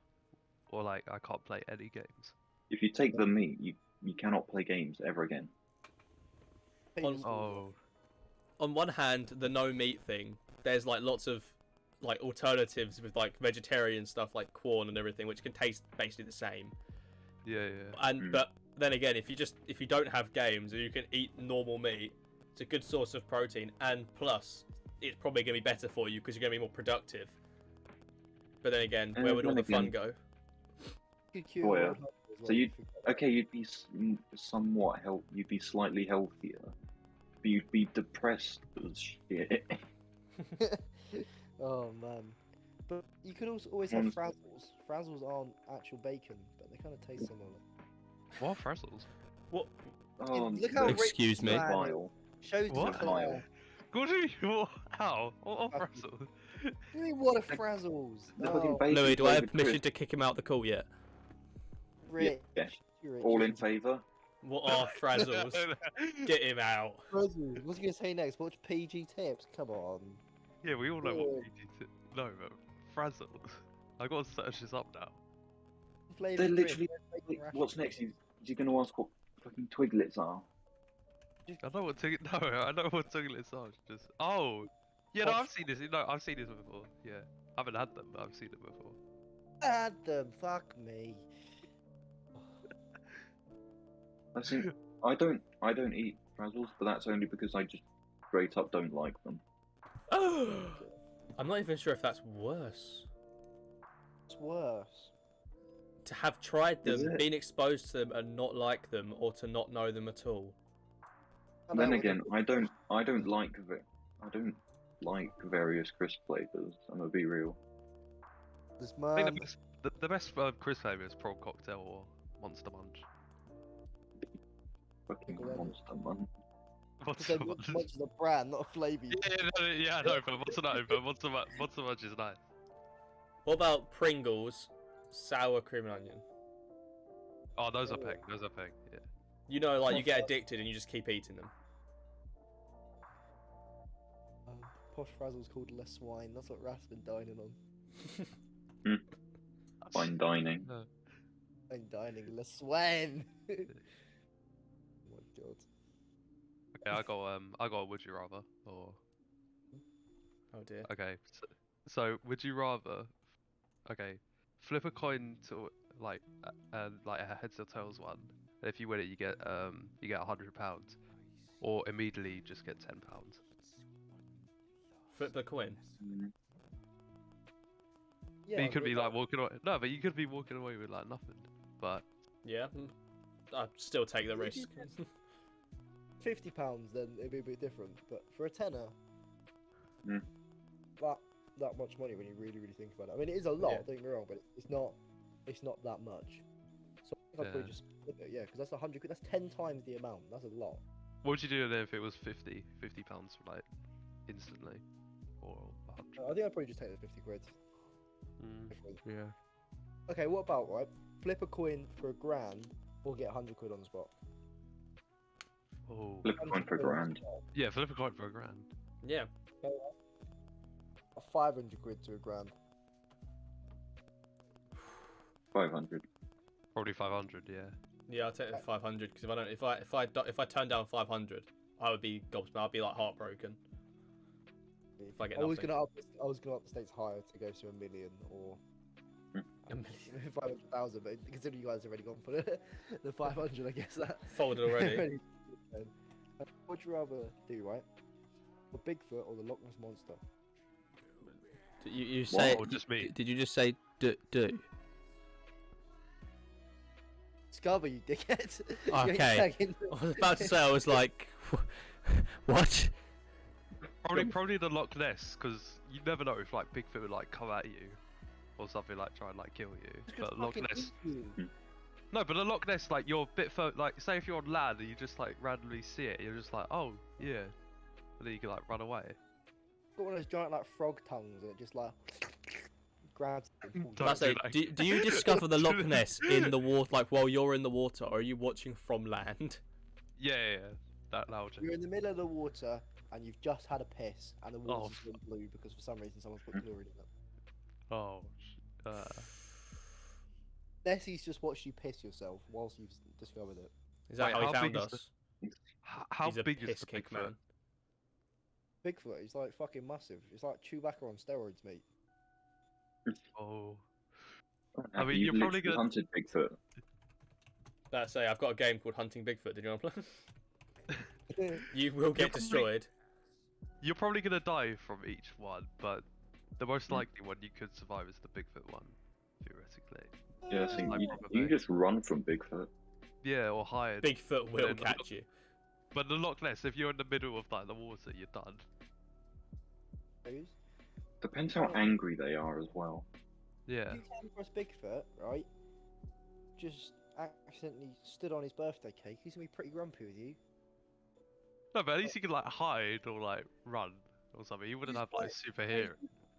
like I can't play any games. If you take the meat, you cannot play games ever again. famous Oh. On one hand, the no meat thing, there's like lots of like alternatives with like vegetarian stuff like corn and everything, which can taste basically the same. Yeah. And but then again, if you don't have games and you can eat normal meat, it's a good source of protein, and plus it's probably going to be better for you because you're going to be more productive. But then again, where would all the fun go? You could cure Oh, yeah. world hunger as well So if you'd- you forget Okay, you'd be somewhat you'd be slightly healthier, but you'd be depressed as shit. that. Oh man, but you could also always have Honestly. frazzles. Frazzles aren't actual bacon, but they kind of taste similar. What frazzles? What? Oh, Look how rich Excuse me? this man is. vile. Shows What? the Vile. What do you mean? How? What Frazzles. frazzles? What do you mean, what are frazzles? The fucking Oh, bacon Louis, do I have flavoured permission crisp. to kick him out the call yet? rich. Yeah. You're rich. All in favour? What are frazzles? Get him out. Frazzles. What's he gonna say next? Watch PG tips. Come on. Yeah, we all know Yeah. what PG to. No, but frazzles. I gotta search this up now. Flavoured They're crisp, literally. bacon rash. What's next? You're gonna ask what fucking twiglets are? I know what I know what Twiglets are. Just yeah, no, I've seen this. No, I've seen this before. Yeah, I haven't had them, but I've seen it before. Add them. Fuck me. I think I don't eat frazzles, but that's only because I just straight up don't like them. I'm not even sure if that's worse. It's worse. To have tried Is them, it? been exposed to them, and not like them, or to not know them at all. I Then know, again, I don't like various crisp flavors. I'm gonna be real. this I think man. the best crisp flavour is prawn cocktail or Monster Munch. Fucking Whatever. monster man. Monster Because Munch. much as a brand, not a flavour. Yeah, I know, but Monster Munch is nice. What about Pringles, sour cream and onion? Oh, those are pink. Those are pink. Yeah. You know, like you get addicted and you just keep eating them. Posh Frazzle's called less wine. That's what Rath's been dining on. Fine dining. I'm dining less wine. Oh my god. Okay, I got a would you rather or Oh dear. okay. So would you rather? Okay, flip a coin to like a heads or tails one. And if you win it, you get £100, or immediately just get £10. Flip the coin. Yeah, But you could but be like walking away. No, but you could be walking away with like nothing. But Yeah. I'd still take the Would risk. you £50, then it'd be a bit different. But for a tenner, Mm. that much money when you really think about it. I mean, it is a lot. Yeah. Don't get me wrong, but it's not that much. So I'd probably just flip it, yeah, because that's 100 quid. That's 10 times the amount. That's a lot. What would you do then if it was 50 pounds like instantly, or 100? I think I'd probably just take the 50 quid. Different. Yeah. Okay, what about, right? Flip a coin for £1,000 or get 100 quid on the spot. Oh. Flip a coin for £1,000. Yeah, flip a coin for £1,000. Yeah. 500 quid to £1,000. 500. Probably 500. Yeah. Yeah, I'll take the 500 because if I turn down 500, I would be gobsmacked. I'd be like heartbroken. If I get I was nothing. gonna up the stakes higher to go to 1 million or 500,000, but considering you guys have already gone for the 500, I guess that Folded already. What would you rather do, right? The Bigfoot or the Loch Ness monster? You say? Or just me? Did you just say do? Discover, you dickhead. Okay. I was about to say, I was like, what? Probably the Loch Ness, because you never know if like Bigfoot would like come at you, or something like try and like kill you. But Loch Ness. No, but the Loch Ness, like you're a bit like say if you're on land and you just like randomly see it, you're just like, oh yeah, and then you can like run away. Got one of those giant like frog tongues and it just like grabs. Don't do that. Do you discover the Loch Ness in the water, like while you're in the water, or are you watching from land? Yeah. That loud. You're in the middle of the water and you've just had a piss and the water's gone blue because for some reason someone's put chlorine in it. Oh. Nessie's just watched you piss yourself whilst you've discovered it. Is that Wait, how he how found big is us? How He's a big is piss the cake Bigfoot? man. Bigfoot, he's like fucking massive. It's like Chewbacca on steroids, mate. Oh. I mean, you've you're probably literally gonna- hunted Bigfoot. Let's say I've got a game called Hunting Bigfoot. Did you want to play? Yeah. You will get You're probably- destroyed. You're probably gonna die from each one, but the most likely one you could survive is the Bigfoot one, theoretically. Yeah, so Like, you probably. just run from Bigfoot. Yeah, or hide. Bigfoot will then- catch you. But the Loch Ness, if you're in the middle of like the water, you're done. Depends how angry they are as well. Yeah. If you came across Bigfoot, right? Just accidentally stood on his birthday cake. He's gonna be pretty grumpy with you. No, but at least you can like hide or like run or something. You wouldn't He's have like like- super hearing.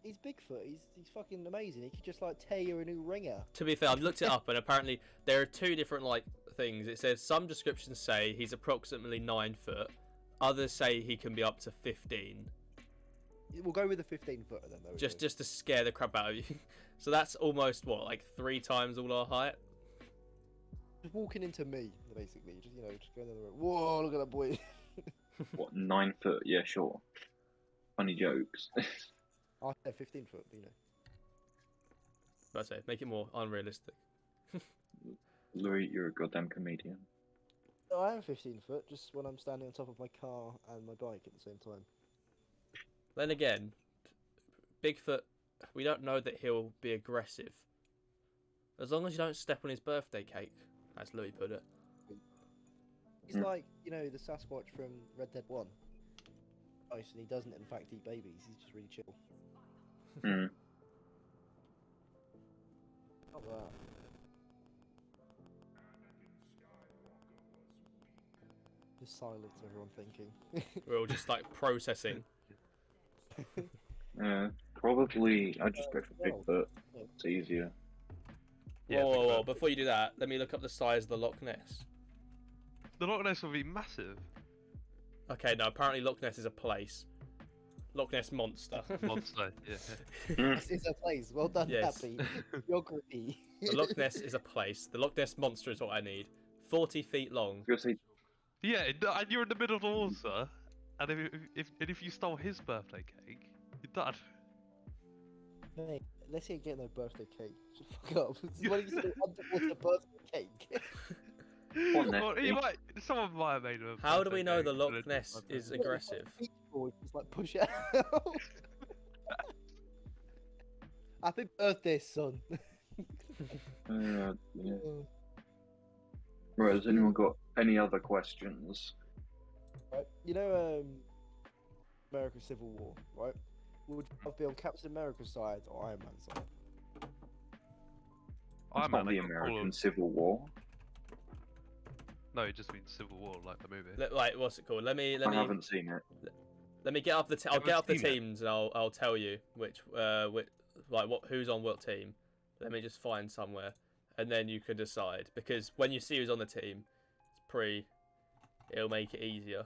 He's Bigfoot. He's fucking amazing. He could just like tear you a new ringer. To be fair, I've looked it up, and apparently there are two different like things. It says some descriptions say he's approximately 9 foot. Others say he can be up to 15. We'll go with the 15-footer then, though. Just to scare the crap out of you. So that's almost what, like 3 times all our height. just walking into me, basically. Just just going in the room. Whoa, look at that boy. What, 9 foot? Yeah, sure. Funny jokes. I said 15-foot, But I say, make it more unrealistic. Louis, you're a goddamn comedian. No, I am 15-foot, just when I'm standing on top of my car and my bike at the same time. Then again, Bigfoot, we don't know that he'll be aggressive. As long as you don't step on his birthday cake, as Louis put it. He's like, the Sasquatch from Red Dead 1. Nice, and he doesn't in fact eat babies, he's just really chill. Hmm. Not that. Just silence, everyone thinking. We're all just like processing. Probably, I'd just go for Bigfoot. It's easier. Yeah, Whoa, Bigfoot. before you do that, let me look up the size of the Loch Ness. The Loch Ness will be massive. Okay, no, apparently Loch Ness is a place. Loch Ness Monster. Monster. Yeah. This is a place. Well done, Yes. Happy. Geography. The Loch Ness is a place. The Loch Ness Monster is what I need. 40 feet long. I was gonna say, Yeah, and you're in the middle of the water, and if you stole his birthday cake, you're done. Mate, let's see get no birthday cake. Just fuck up. What did you say? Underwater birthday cake. What Ness? Well, someone might have made a How do birthday we know cake the and Loch then Ness just is birthday. aggressive? Just like push it out. Happy birthday, son. Yeah. Right, has anyone got any other questions? Right. America's Civil War, right? Would you be on Captain America's side or Iron Man's side? It's Iron not Man, the they got American all of- Civil War. No, it just means Civil War, like the movie. Like, what's it called? Let me. I haven't seen it. Let me get up the. I'll haven't get up the seen it? teams and I'll tell you which like who's on what team. Let me just find somewhere, and then you can decide, because when you see who's on the team, it'll make it easier.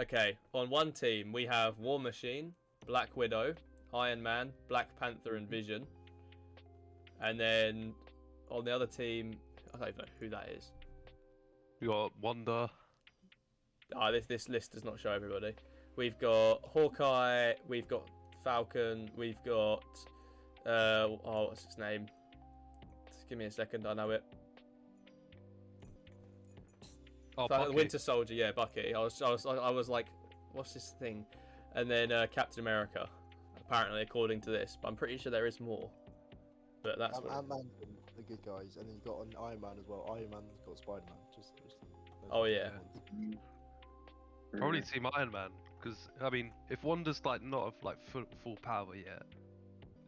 Okay, on one team we have War Machine, Black Widow, Iron Man, Black Panther, and Vision. And then on the other team, I don't even know who that is. You got Wanda. This list does not show everybody. We've got Hawkeye, we've got Falcon, we've got what's his name? Just give me a second, I know it. Oh, Falcon, Bucky. Winter Soldier, yeah, Bucky. I was like, what's this thing? And then Captain America, apparently, according to this. But I'm pretty sure there is more. But that's what. Ant-Man, the good guys, and then you got an Iron Man as well. Iron Man's got Spider-Man. Just Oh, yeah. Probably Team Iron Man, because I mean, if Wanda's like not of like full power yet,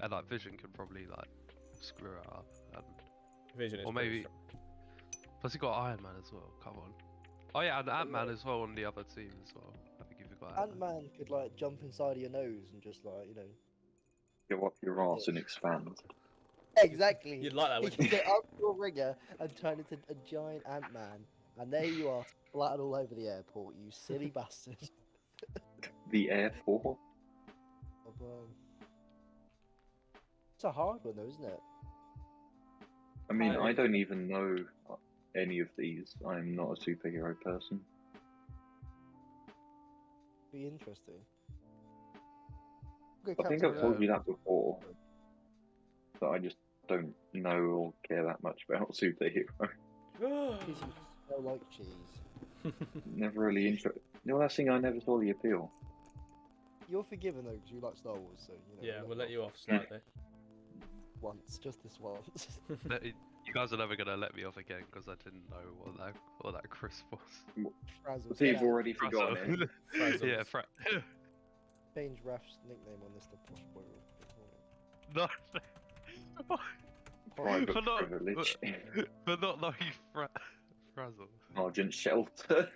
and like Vision can probably like screw it up, and Vision is or pretty maybe strong. plus you got Iron Man as well. Come on. Oh yeah, and Ant Man as well on the other team as well. I think if you got Ant-Man. Ant-Man could like jump inside of your nose and just like, you know. Go up your arse and expand. Exactly. You'd like that, He wouldn't can you? get up your ringer and turn into a giant Ant-Man, and there you are, splattered all over the airport. You silly bastard. The airport. It's a hard one though, isn't it? I mean, I don't even know any of these. I'm not a superhero person. Be interesting. Good I think Captain I've told you America. that before. But I just don't know or care that much about superhero. Because you smell like cheese. Never really interested. You know, that thing I never saw the appeal. You're forgiven though, because you like Star Wars, so you know. Yeah, we'll let you off slightly. Once, just this once. You guys are never gonna let me off again because I didn't know what that crisp was. Frazzles. So you've already forgotten it. Frazzles. Yeah, Change Raf's nickname on this to Posh Boy. no. Private but not, privilege. but not like Frazzle. Sergeant Shelter.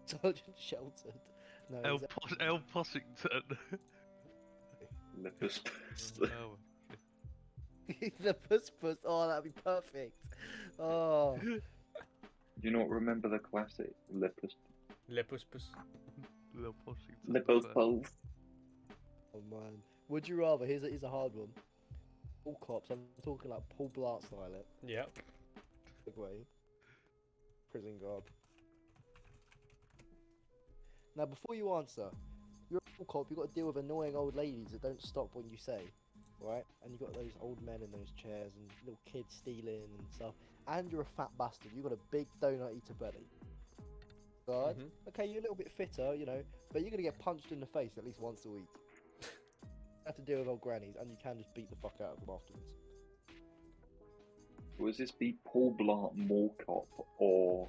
Sergeant Sheltered. No, El Poshington. Lippus. Oh. the puss. Oh, that'd be perfect. Oh. Do you not remember the classic Lippus? Lipuspus. El Poshington. Lippus. Oh man. Would you rather? Here's a hard one. All cops. I'm talking like Paul Blart style. It. Yep. Big way. Prison guard. Now, before you answer, you're a full cop. You've got to deal with annoying old ladies that don't stop when you say, right? And you've got those old men in those chairs and little kids stealing and stuff. And you're a fat bastard. You've got a big donut eater belly. Guard. Okay, you're a little bit fitter, you know, but you're gonna get punched in the face at least once a week. You have to deal with old grannies, and you can just beat the fuck out of them afterwards. Was this be Paul Blart Mall Cop or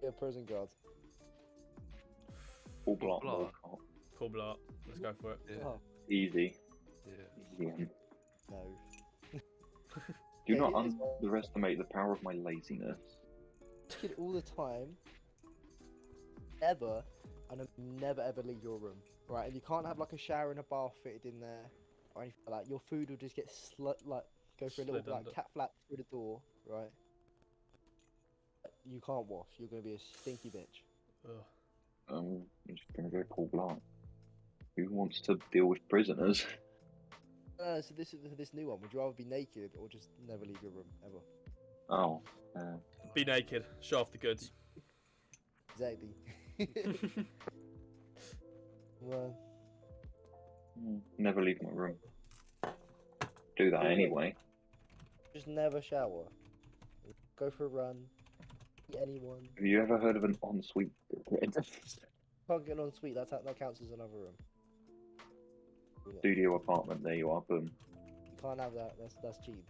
Yeah, prison guard. Paul Blart Blart. Mall Cop? Full blot. Let's go for it. Yeah. Oh, Easy. Yeah. Yeah. no. Do Yeah, not it is. underestimate the power of my laziness. Kid all the time. Ever, and never ever leave your room, right? And you can't have like a shower and a bath fitted in there, or anything like that. Your food will just get go for a little Slid like under. cat flap through the door, right? You can't wash. You're gonna be a stinky bitch. Ugh. I'm just gonna go Paul Blart. Who wants to deal with prisoners? So this new one. Would you rather be naked or just never leave your room ever? Oh, Be naked. Show off the goods. Exactly. Well, never leave my room. Do that anyway. just never shower. Go for a run. Eat anyone. Have you ever heard of an ensuite? Can't get on suite. That counts as another room. Studio apartment. There you are. Boom. You can't have that. That's cheap.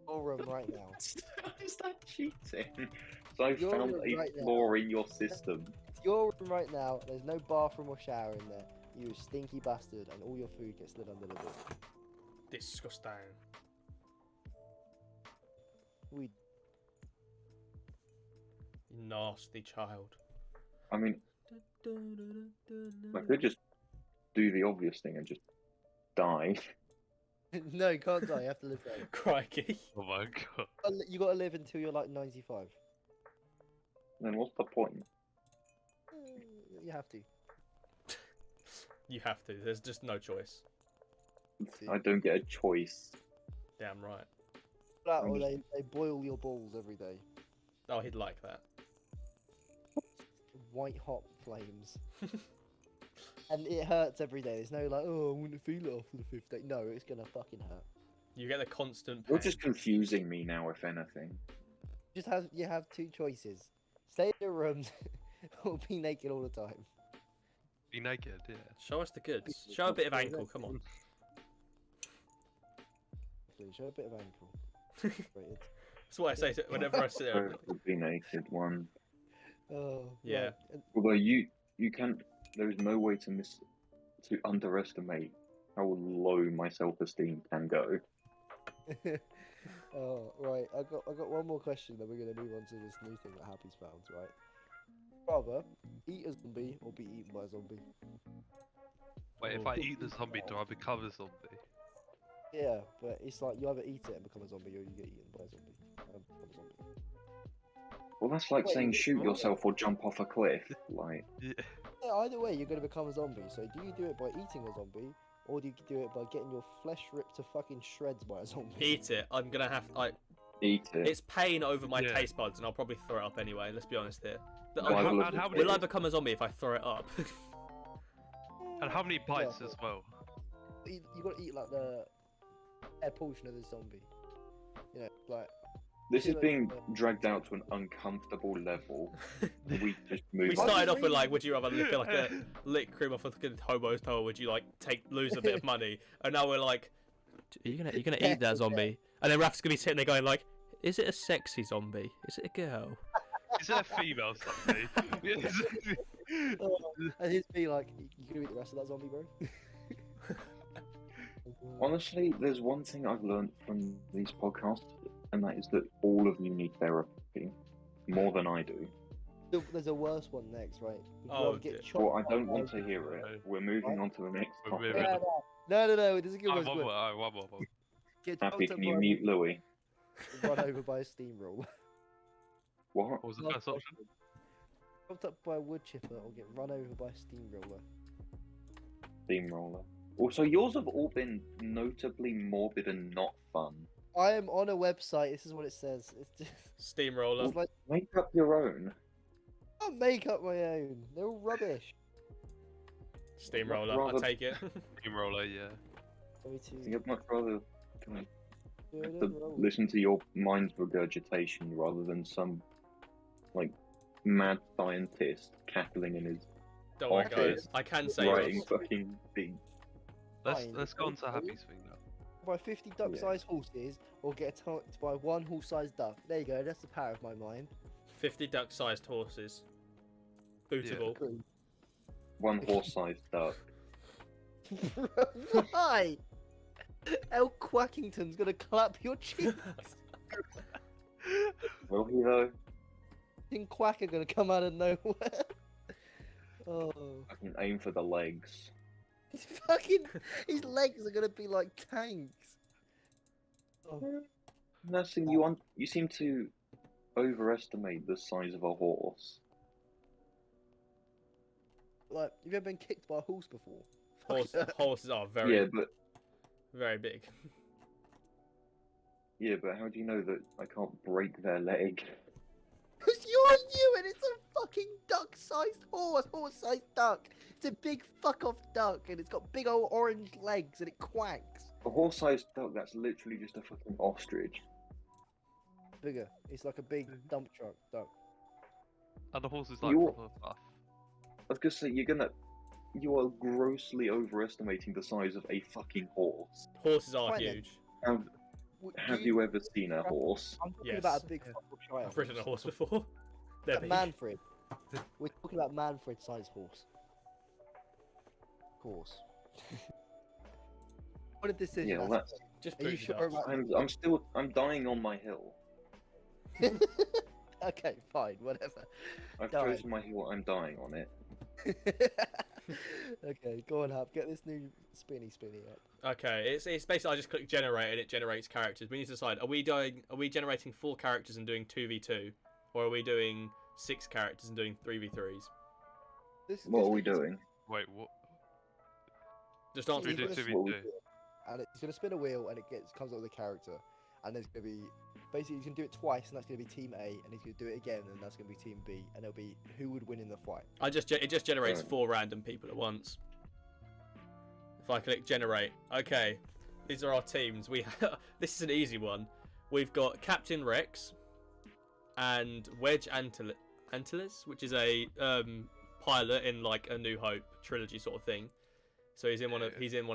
Your room right now. Is that cheating? So I Your found room a right now. flaw in your system. Your room right now. There's no bathroom or shower in there. You stinky bastard, and all your food gets slid under the door. Disgusting. We You nasty child. I mean, I could just do the obvious thing and just die. no, you can't die. You have to live there. Crikey. Oh my god. You gotta live until you're like 95. Then what's the point? You have to. You have to. There's just no choice. I don't get a choice. Damn right. That or they boil your balls every day. Oh, he'd like that. White hot flames. And it hurts every day. There's no like, oh, I want to feel it after the 5th day. No, it's gonna fucking hurt. You get the constant pain. You're just confusing me now, if anything. You have two choices: stay in your rooms or be naked all the time. Be naked, yeah. Show us the goods. Show a bit of ankle, come on. Please show a bit of ankle. Rated. That's what I say whenever I sit there. Would be naked one. Oh Yeah. right. Although you can't. There is no way to underestimate how low my self-esteem can go. Oh right. I got one more question. Then we're gonna move on to this new thing that Happy's found. Right. Rather eat a zombie or be eaten by a zombie. Wait, if I eat the zombie, do I become a zombie? Yeah, but it's like you either eat it and become a zombie, or you get eaten by a zombie. And become a zombie. Well, that's like Wait, saying is it shoot wrong? yourself or jump off a cliff. Like, Yeah. Yeah, either way, you're gonna become a zombie. So do you do it by eating a zombie, or do you do it by getting your flesh ripped to fucking shreds by a zombie? Eat it. I'm gonna have eat it. It's pain over my Yeah. taste buds, and I'll probably throw it up anyway. Let's be honest here. Well, Will I've and looked how at many- I become a zombie if I throw it up? And how many bites Yeah. as well? You gotta eat like the air portion of the zombie. You know, like This is like, being dragged out to an uncomfortable level. We just move We on. started off with like, would you rather lick cream off a fucking hobo's toe, or would you like lose a bit of money? And now we're like, you're gonna Yeah, eat that zombie, and then Raf's gonna be sitting there going like, is it a sexy zombie? Is it a girl? Is it a female zombie? and he'd be like, "You gonna eat the rest of that zombie, bro?" Honestly, there's one thing I've learned from these podcasts, and that is that all of you need therapy more than I do. There's a worse one next, right? Would you Oh, rather get dear. chopped Well, I by don't a- want to hear it. We're moving on to the next We're topic. moving on. No, there's a good one. One more, alright, one more. Get Happy, chopped up can you by a mute Louis? run over by a steamroller. What? What was the first option? Chopped up by a wood chipper or get run over by a steamroller. Steamroller. Also, yours have all been notably morbid and not fun. I am on a website. This is what it says. It's just Steamroller. it's like Make up your own. I can't make up my own. They're all rubbish. Steamroller. rather- I'll take it. Steamroller, yeah. Tell me I think to I'd much rather kind do of it to roll. listen to your mind's regurgitation rather than some like mad scientist cackling in his Don't worry, Office. guys. I can say writing yours. fucking thing. Let's Fine. go on to Happy's thing now. Buy 50 duck-sized horses or get attacked by one horse-sized duck. There you go. That's the power of my mind. 50 duck-sized horses. Bootable. One horse-sized duck. Why? El Quackington's gonna clap your cheeks. Will he though? Think Quack are gonna come out of nowhere. Oh, I can aim for the legs. his legs are gonna be like tanks. Oh, Nursing, you seem to overestimate the size of a horse. like, have you ever been kicked by a horse before? Fucking Horses are very, Yeah, but very big. how do you know that I can't break their leg? Because you're you and it's a fucking duck-sized horse, horse-sized duck. It's a big fuck-off duck and it's got big old orange legs and it quacks. A horse-sized duck, that's literally just a fucking ostrich. Bigger. It's like a big dump truck duck. And the horse is like You're- proper buff. I was gonna say, you are grossly overestimating the size of a fucking horse. Horses are Fine then. huge. Have you ever seen a horse? I'm talking Yes. about a big fuck-off giant I've ridden a horse before. They're A big. Manfred. We're talking about Manfred-sized horse. Horse. What a decision. Yeah, well, that's- that's. Just Are you booted sure up. about I'm dying on my hill. Okay, fine, whatever. I've Die. chosen my hill. I'm dying on it. Okay, go on, Hub. Get this new spinny up. Okay, it's basically I just click generate and it generates characters. We need to decide: are we generating 4 characters and doing 2v2, or are we doing 6 characters and doing 3v3s? What are we doing? Wait, what? Just answer We me. do He's 2v2. And it's gonna spin a wheel, and it comes up with a character, and there's gonna be basically he's gonna do it twice, and that's gonna be Team A, and he's gonna do it again, and that's gonna be Team B, and it'll be who would win in the fight. It just generates Right. 4 random people at once. If I click generate, okay, these are our teams. This is an easy one. We've got Captain Rex and Wedge Antilles, which is a pilot in like a New Hope trilogy sort of thing. So he's in one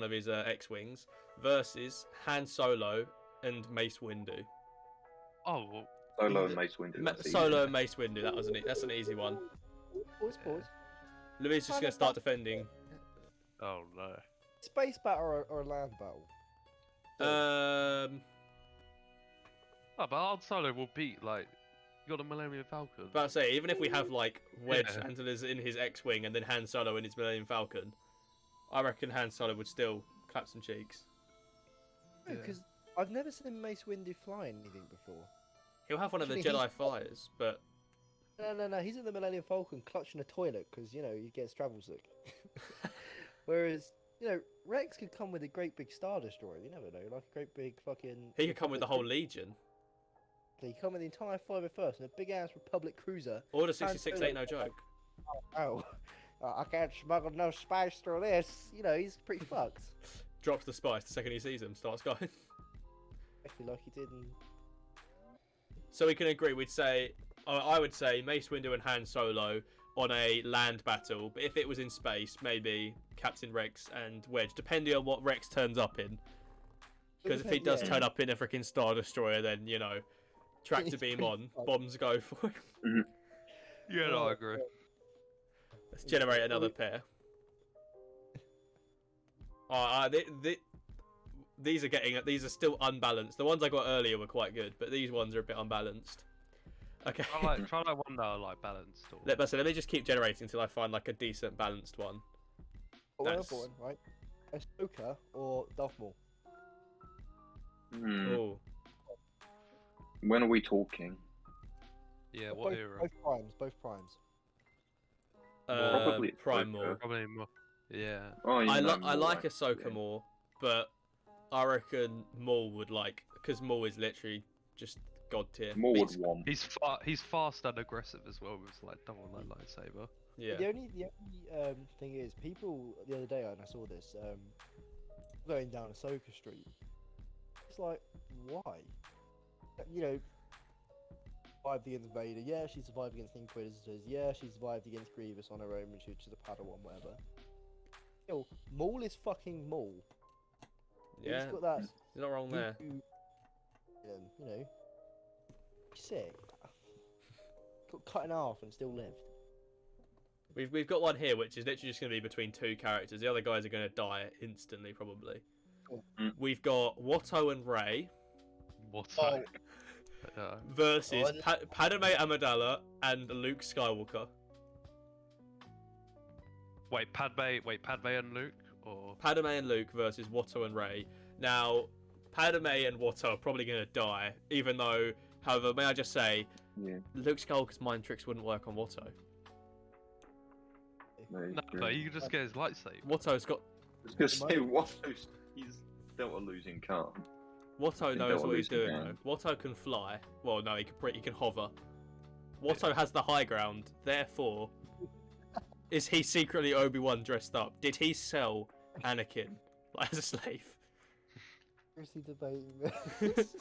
of his X-wings versus Han Solo and Mace Windu. Oh, well, Solo and Mace Windu. that's easy. Solo and Mace Windu. That's an easy one. Pause. Louis just gonna start defending. oh no. Space battle or land battle? Oh, but Han Solo will beat, like, you got the Millennium Falcon. But I say, even if we have like Wedge Yeah. Antilles in his X-wing and then Han Solo in his Millennium Falcon, I reckon Han Solo would still clap some cheeks. No, because I've never seen Mace Windu fly anything before. He'll have one of the Actually, Jedi flyers, but No. He's in the Millennium Falcon clutching a toilet because, you know, he gets travel sick. Whereas, you know, Rex could come with a great big Star Destroyer. You never know, like a great big fucking. he could come with the whole Republic Legion. He could come with the entire 501st and a big ass Republic cruiser. Order 66 ain't no joke. Oh, I can't smuggle no spice through this. You know, he's pretty fucked. Drops the spice the second he sees him, starts going. Actually, like he did in. So we can agree, I would say Mace Windu and Han Solo on a land battle, but if it was in space, maybe Captain Rex and Wedge, depending on what Rex turns up in. Because if he does turn up in a freaking Star Destroyer, then, you know, tractor He's beam pretty on, fucked. bombs go for him. Yeah, no, I agree. Let's generate another pair. These are still unbalanced. The ones I got earlier were quite good, but these ones are a bit unbalanced. Okay. Try like one that are like balanced. Or... Let me just keep generating until I find like a decent balanced one. One, right? Ahsoka or Darth Maul? Oh, When are we talking? Yeah, what both, era? Both primes. Probably Prime Ahsoka. more. Probably more. Yeah. Oh, you I know like more, Ahsoka actually. more, but I reckon Maul would because Maul is literally just god tier. More would Beats- want. He's fast and aggressive as well with like double that lightsaber. Yeah. The only thing is, people the other day, and I saw this, going down Ahsoka Street. It's like, why? You know, survived against Vader. Yeah, she survived against the Inquisitors. Yeah, she survived against Grievous on her own when she was just a Padawan, whatever. Yo, Maul is fucking Maul. Yeah. He's got that. He's not wrong there. You know, sick. Got cut in half and still lived. We've got one here which is literally just going to be between 2 characters. The other guys are going to die instantly, probably. Mm. We've got Watto and Rey What? Oh. versus Oh, Padme Amidala and Luke Skywalker. Wait, Padme and Luke, or Padme and Luke versus Watto and Rey. Now, Padme and Watto are probably going to die, even though, however, may I just say, Yeah. Luke Skywalker's mind tricks wouldn't work on Watto. Very no, true. but you can just get his lightsaber. Watto's got I was gonna say, Watto's he's dealt a losing card. Watto Think knows they'll what he's lose doing again. though. Watto can fly. Well, no, he can hover. Watto has the high ground. Therefore, is he secretly Obi-Wan dressed up? Did he sell Anakin as a slave? Seriously debating this.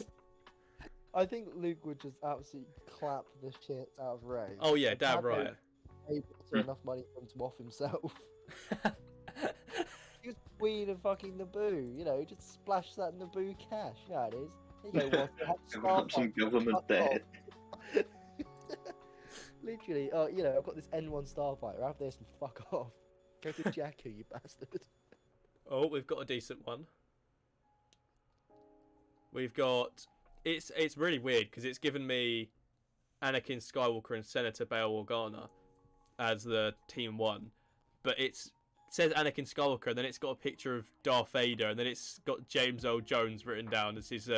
I think Luke would just absolutely clap the shit out of Rey. Oh yeah, damn Padme right. Paid enough money for him to off himself. He was queen of fucking Naboo, you know, just splash that Naboo cash. Yeah, it is. There you go, Give up some government debt. Literally, you know, I've got this N1 Starfighter. Have this and fuck off. Go to Jakku, you bastard. Oh, we've got a decent one. We've got. It's really weird because it's given me Anakin Skywalker and Senator Bail Organa as the Team 1, but it says Anakin Skywalker, and then it's got a picture of Darth Vader, and then it's got James Earl Jones written down as his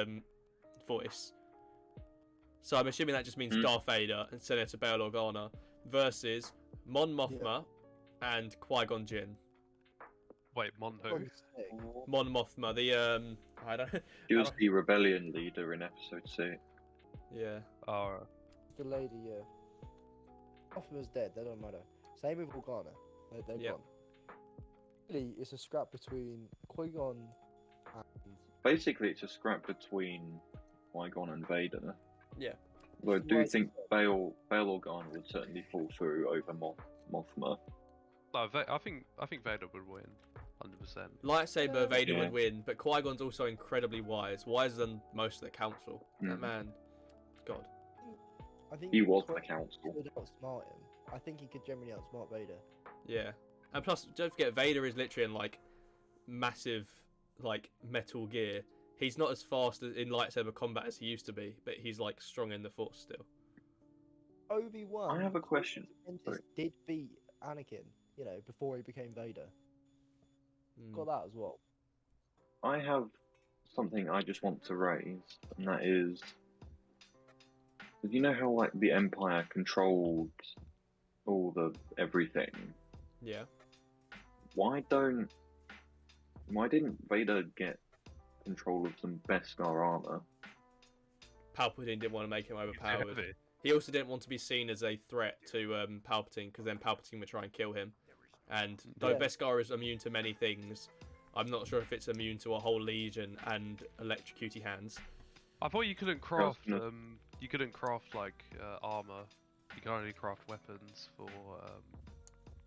voice. So I'm assuming that just means Darth Vader and Senator Bail Organa versus Mon Mothma and Qui-Gon Jinn. Wait, Mon who? Mon Mothma, the I don't. He was the rebellion leader in episode 6. Yeah. Oh. The lady, yeah. Mothma's dead. That don't matter. Same with Organa. They've gone. Really, it's a scrap between Qui-Gon and. Basically, it's a scrap between Qui-Gon and Vader. Yeah. But I do think Bail Organa would certainly fall through over Mothma. No, I think Vader would win, 100%. Lightsaber Vader would win, but Qui-Gon's also incredibly wise, wiser than most of the council. That man, God. I think He was the council. Would outsmart him. I think he could generally outsmart Vader. Yeah, and plus, don't forget, Vader is literally in like massive, like metal gear. He's not as fast in lightsaber combat as he used to be, but he's like strong in the Force still. Obi-Wan. I have a question. Did beat Anakin, before he became Vader. Got that as well. I have something I just want to raise, and that is, you know how like the Empire controlled all the everything? Yeah. Why didn't Vader get control of some Beskar armor? Palpatine didn't want to make him overpowered. He also didn't want to be seen as a threat to Palpatine, because then Palpatine would try and kill him. And though Beskar is immune to many things, I'm not sure if it's immune to a whole legion and electrocuty hands. I thought you couldn't craft you couldn't craft like armor. You can only craft weapons for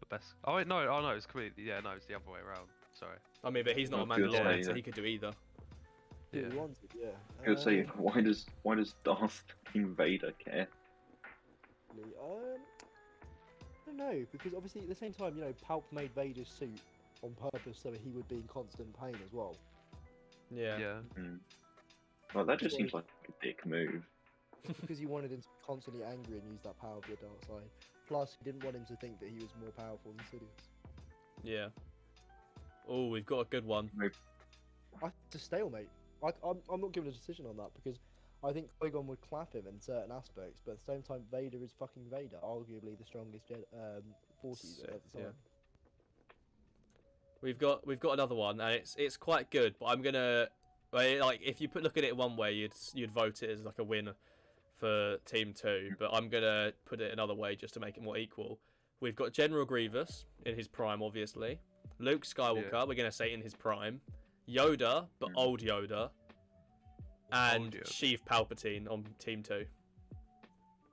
the best. Oh wait, no, it's completely it's the other way around. Sorry. I mean, but he's not a Mandalorian, so he could do either. Yeah. He wanted, yeah. I was gonna say, why does Darth fucking Vader care? I don't know, because obviously at the same time, Palp made Vader's suit on purpose so he would be in constant pain as well. Yeah. Well, that just seems like a dick move. Because he wanted him to be constantly angry and use that power of the dark side. Plus, he didn't want him to think that he was more powerful than Sidious. Yeah. Oh, we've got a good one. It's a stalemate. I'm not giving a decision on that because I think Qui-Gon would clap him in certain aspects, but at the same time, Vader is fucking Vader, arguably the strongest Force user at the time. Yeah. We've got another one, and it's quite good, but I'm gonna if you look at it one way, you'd vote it as like a win for Team 2, but I'm gonna put it another way just to make it more equal. We've got General Grievous in his prime, obviously. Luke Skywalker, we're gonna say in his prime. Yoda, but old Yoda. And Sheev Palpatine on Team 2.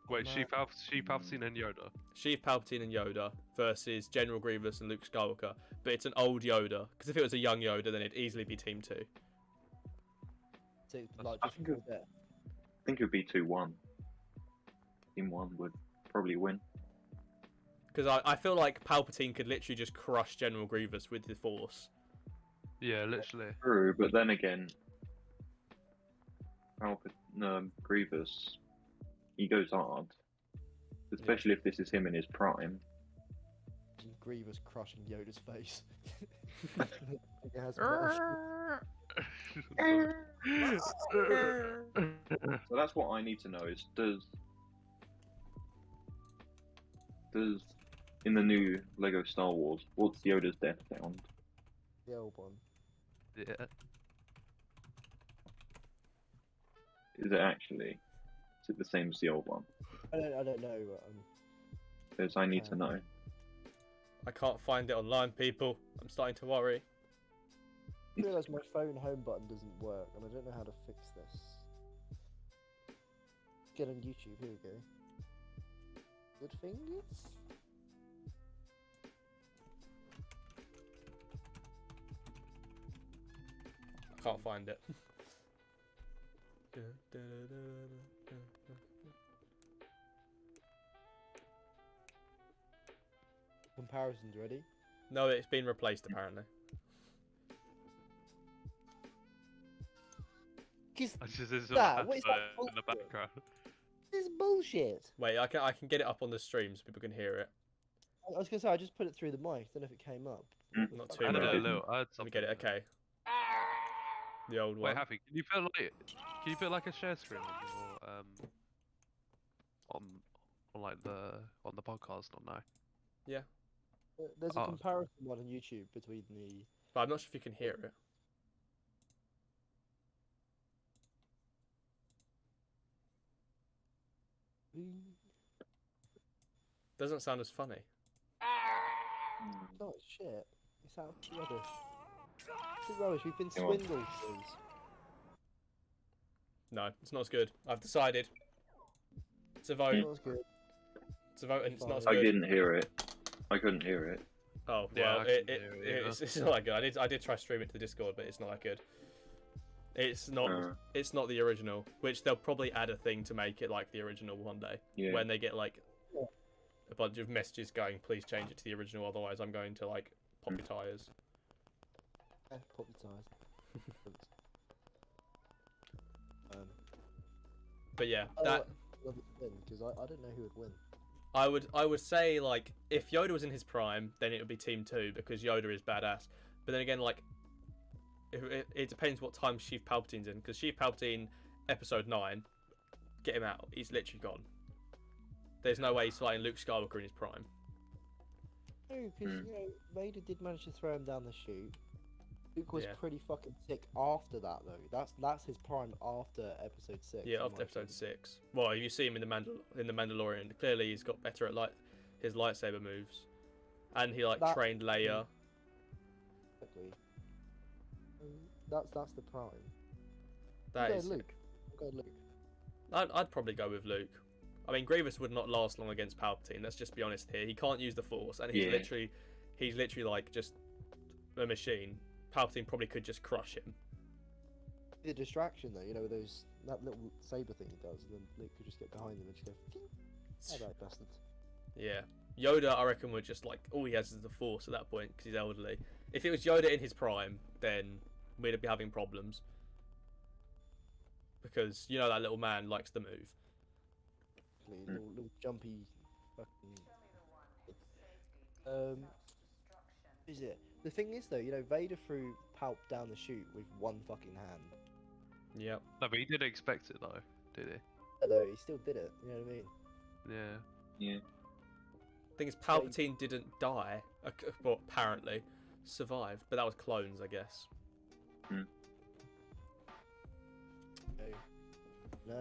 Wait, Sheev Palpatine and Yoda? Sheev Palpatine and Yoda versus General Grievous and Luke Skywalker. But it's an old Yoda, because if it was a young Yoda, then it'd easily be Team 2. So, I think it would be 2-1. Team 1 would probably win. Because I feel like Palpatine could literally just crush General Grievous with the Force. Yeah, literally. True, but then again, Grievous, he goes hard. Especially if this is him in his prime. Grievous crushing Yoda's face. So that's what I need to know is does in the new Lego Star Wars, what's Yoda's death sound? The old one. Yeah. Is it actually? Is it the same as the old one? I don't know. Because I need to know. I can't find it online, people. I'm starting to worry. I realise my phone home button doesn't work, and I don't know how to fix this. Get on YouTube. Here we go. Good fingers. I can't find it. Comparisons ready? No, it's been replaced apparently. Kiss This is that. What is that in the background. This is bullshit. Wait, I can get it up on the stream so people can hear it. I was gonna say I just put it through the mic. Don't know if it came up. Not Fuck. too I loud. did a didn't. little. I had Let me get it. something. Okay. The old Wait, one. Happy, can you put like a share screen on your on like on the podcast or no? Yeah, There's a Oh. comparison one on YouTube between the. but I'm not sure if you can hear it. Doesn't sound as funny. Oh shit! It's out rubbish. It's rubbish. We've been Come on. swindled. Please. No, it's not as good. I've decided. It's a vote. Not as good. It's a vote, and it's not as I good. didn't hear it. I couldn't hear it. Oh Yeah, well, I couldn't hear it either. it's not that good. I did try stream it to the Discord, but it's not that good. It's not. Uh. It's not the original, which they'll probably add a thing to make it like the original one day. Yeah. When they get like Yeah. a bunch of messages going, please change it to the original, otherwise I'm going to like pop your tires. Pop the tires. But yeah, I that love it to win because I don't know who would win. I would say like if Yoda was in his prime, then it would be Team 2 because Yoda is badass. But then again, like it depends what time Sheev Palpatine's in, because Sheev Palpatine, Episode 9, get him out. He's literally gone. There's no way he's fighting Luke Skywalker in his prime. No, because you know Vader did manage to throw him down the chute. Luke was Yeah. pretty fucking sick after that though. That's his prime after Episode 6. Yeah, in after my Episode opinion. 6. Well, you see him in the Mandalorian. Clearly, he's got better at his lightsaber moves, and he like That- trained Leia. Exactly. That's the prime. That Go is. Luke. Go Luke. I'd probably go with Luke. I mean, Grievous would not last long against Palpatine. Let's just be honest here. He can't use the Force, and he's Yeah. literally like just a machine. Palpatine probably could just crush him. The distraction though, you know, with that little saber thing he does, and then Luke could just get behind him and just go. Phew. Alright, bastard. Yeah. Yoda, I reckon, would just like all he has is the Force at that point because he's elderly. If it was Yoda in his prime, then we'd be having problems because you know that little man likes to move. Little jumpy fucking. Is it? The thing is though, you know, Vader threw Palp down the chute with one fucking hand. Yep. No, but he didn't expect it though, did he? Although he still did it. You know what I mean? Yeah. Yeah. Thing is, Palpatine didn't die. Well, apparently, survived, but that was clones, I guess. No.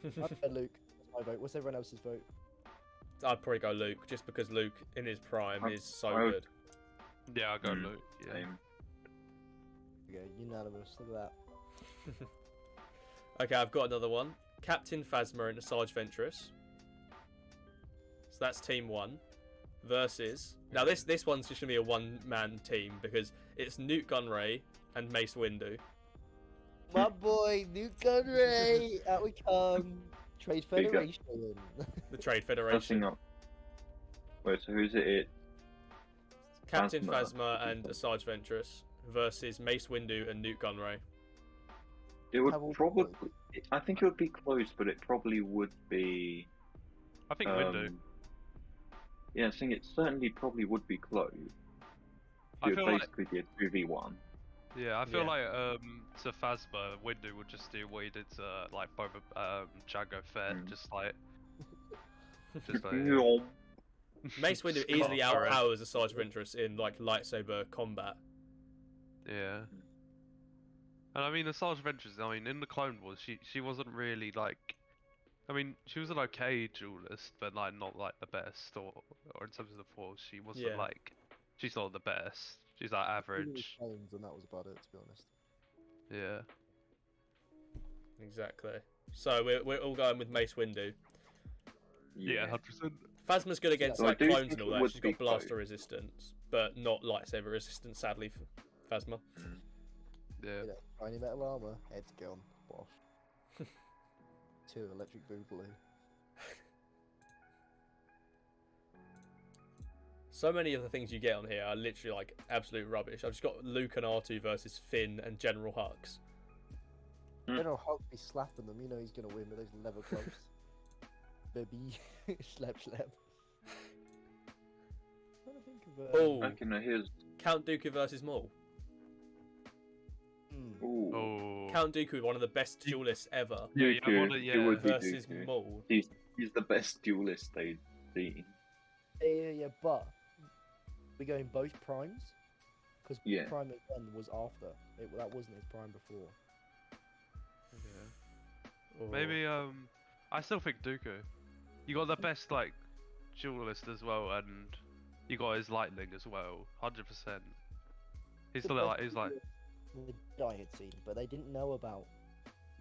I'd go Luke. That's my vote. What's everyone else's vote? I'd probably go Luke, just because Luke in his prime I- is so I would- good. Yeah, I'll go Mm, Luke. Yeah. Same. Okay, unanimous. Look at that. Okay, I've got another one. Captain Phasma and Asajj Ventress. So that's Team 1 versus. Now this one's just gonna be a one-man team because it's Newt Gunray and Mace Windu. My boy, Newt Gunray! Out we come! Trade Big up. Federation! The Trade Passing Federation. up. Wait, so who's it? Captain Phasma. Phasma and Asajj Ventress versus Mace Windu and Newt Gunray. It would Have all probably. I think it would be close, but it probably would be. I think Windu. Yeah, I think it certainly probably would be close. I It feel would like basically be a 2v1. Yeah, I feel Yeah. like to Phasma, Windu would just do what he did to like Boba Jango Fett, Mm. just like Yeah. Mace Windu Come easily on, bro. outpowers Asajj Ventress in like lightsaber combat. yeah. And I mean, Asajj Ventress, I mean, in the Clone Wars, she wasn't really like, I mean, she was an okay duelist, but like not like the best, or in terms of the Force, she wasn't Yeah. like, she's not the best. She's like average. Clones, and that was about it, to be honest. Yeah. Exactly. So we're all going with Mace Windu. Yeah, 100%. Phasma's good against So I like do clones think and all it that. would She's be got blaster close. resistance, but not lightsaber resistance. Sadly, for Phasma. Yeah. You know, tiny metal armor, head's gone. Bosh. 2 electric boogaloo. So many of the things you get on here are literally like absolute rubbish. I've just got Luke and R2 versus Finn and General Hux. Mm. General Hux be slapping them, you know he's gonna win with those leather gloves. baby. Slap. I'm trying to think of. Oh, I reckon here's. Count Dooku versus Maul. Ooh. Oh. Count Dooku, one of the best duelists ever, Yeah, you don't wanna- Dooku, yeah, it would be versus Dooku. Maul. He's the best duelist they've seen. Yeah, but we're going both primes because Yeah. Prime again was after. That wasn't his prime before. Yeah. Oh. Maybe I still think Dooku. You got the best like duelist as well, and you got his lightning as well, 100%. He's The still best like he's like the Jedi had seen, but they didn't know about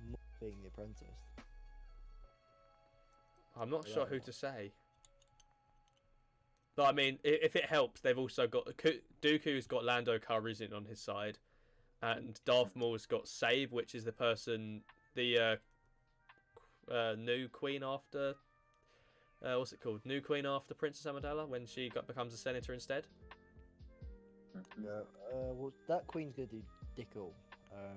Maul being the apprentice. I'm not Yeah. sure who to say. But I mean, if it helps, they've also got Dooku's got Lando Calrissian on his side, and Darth Maul's got Save, which is the person, the new queen after. What's it called? New queen after Princess Amidala when she becomes a senator instead. Yeah. Well, that queen's gonna do dick all.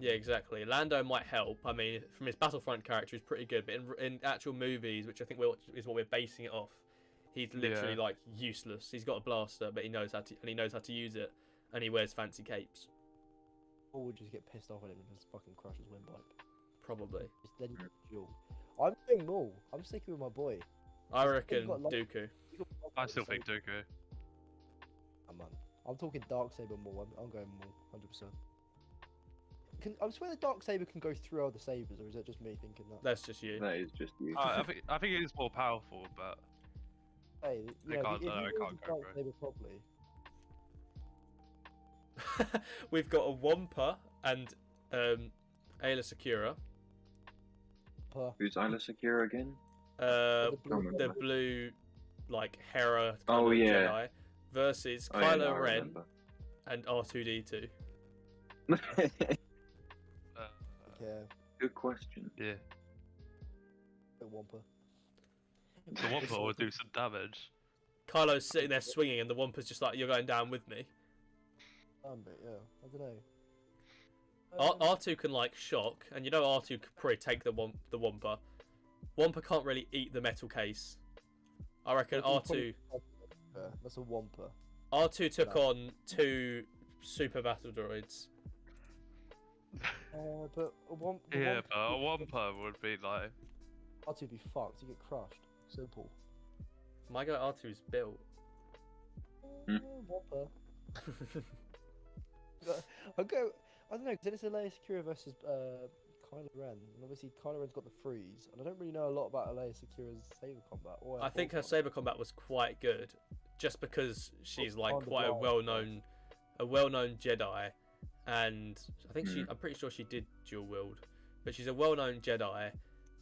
Yeah, exactly. Lando might help. I mean, from his Battlefront character, he's pretty good, but in actual movies, which I think is what we're basing it off, he's literally Yeah. like useless. He's got a blaster, but he knows how to use it, and he wears fancy capes. Or would just get pissed off at him and just fucking crush his windpipe. Probably. Just then you duel. I'm doing Maul. I'm sticking with my boy. I He's reckon got lots- Dooku. I still think Dooku. Oh, man. I'm talking Darksaber Maul. I'm going Maul, 100%. I swear the Darksaber can go through other sabers, or is that just me thinking that? That's just you. That is just you. I think it is more powerful, but Hey, I yeah, can't- if I you use can't the go for it. Darksaber properly, We've got a Wampa and Ayla Secura. Who's Isla Secure again? The blue blue, like Hera kind Oh, of yeah. Jedi versus Oh, yeah, Kylo no, I Ren remember. and R2D2. yeah, Good question. yeah, the Wampa. the Wampa would do some damage. Kylo's sitting there swinging, and the Wampa's just like, "You're going down with me." But yeah, I don't know. R2 can like shock, and you know R2 could probably take the Wampa. Wampa can't really eat the metal case. I reckon R2 That's a Wampa. R2 took on 2 super battle droids. But a Wampa. Yeah, but a Wampa would be like R2 be fucked. You get crushed. Simple. My guy R2's built. Wampa. I'll go. I don't know, because it's Alea Secura versus Kylo Ren, and obviously Kylo Ren's got the freeze, and I don't really know a lot about Alea Secura's saber combat. Or I think her saber combat was quite good, just because she's like on the quite a ground. well-known Jedi, and I think I'm pretty sure she did dual wield, but she's a well-known Jedi,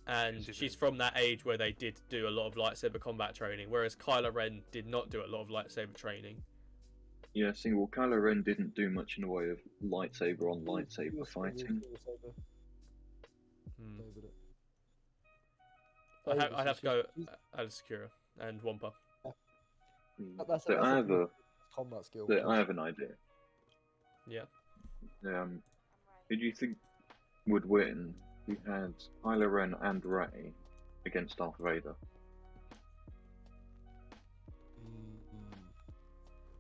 and She she's did. from that age where they did do a lot of lightsaber combat training, whereas Kylo Ren did not do a lot of lightsaber training. Yeah, see, well, Kylo Ren didn't do much in the way of lightsaber on lightsaber fighting. Hmm. Saber, I'd have to go she's- Alice Secura and Wampa. That's So I have a combat skill. I have an idea. Yeah. Who do you think would win? You had Kylo Ren and Rey against Darth Vader.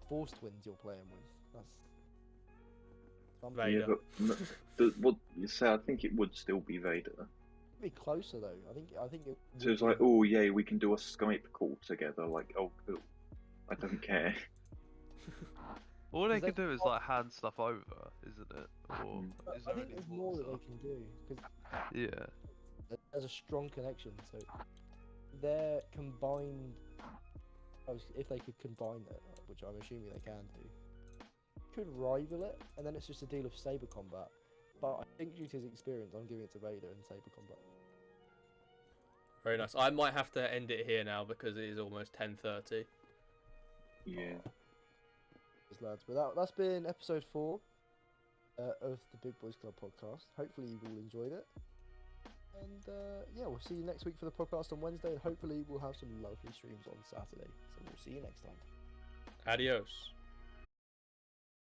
Force twins you're playing with. That's. something. Vader. Yeah, but what you say? I think it would still be Vader. It'd be closer though. I think it. So it's like, oh yeah, we can do a Skype call together. Like, oh, cool. I don't care. all they Is can that- do is like hand stuff over, isn't it? Or is I there think any there's more more that they stuff? can do because Yeah. there's a strong connection. So their combined, if they could combine it, which I'm assuming they can do, could rival it, and then it's just a deal of saber combat. But I think due to his experience, I'm giving it to Vader in saber combat. Very nice. I might have to end it here now because it is almost 10:30. Yeah. Yes, lads. But that's been episode 4 of the Big Boys Club podcast. Hopefully you've all enjoyed it. And yeah, we'll see you next week for the podcast on Wednesday, and hopefully we'll have some lovely streams on Saturday. So we'll see you next time. Adios.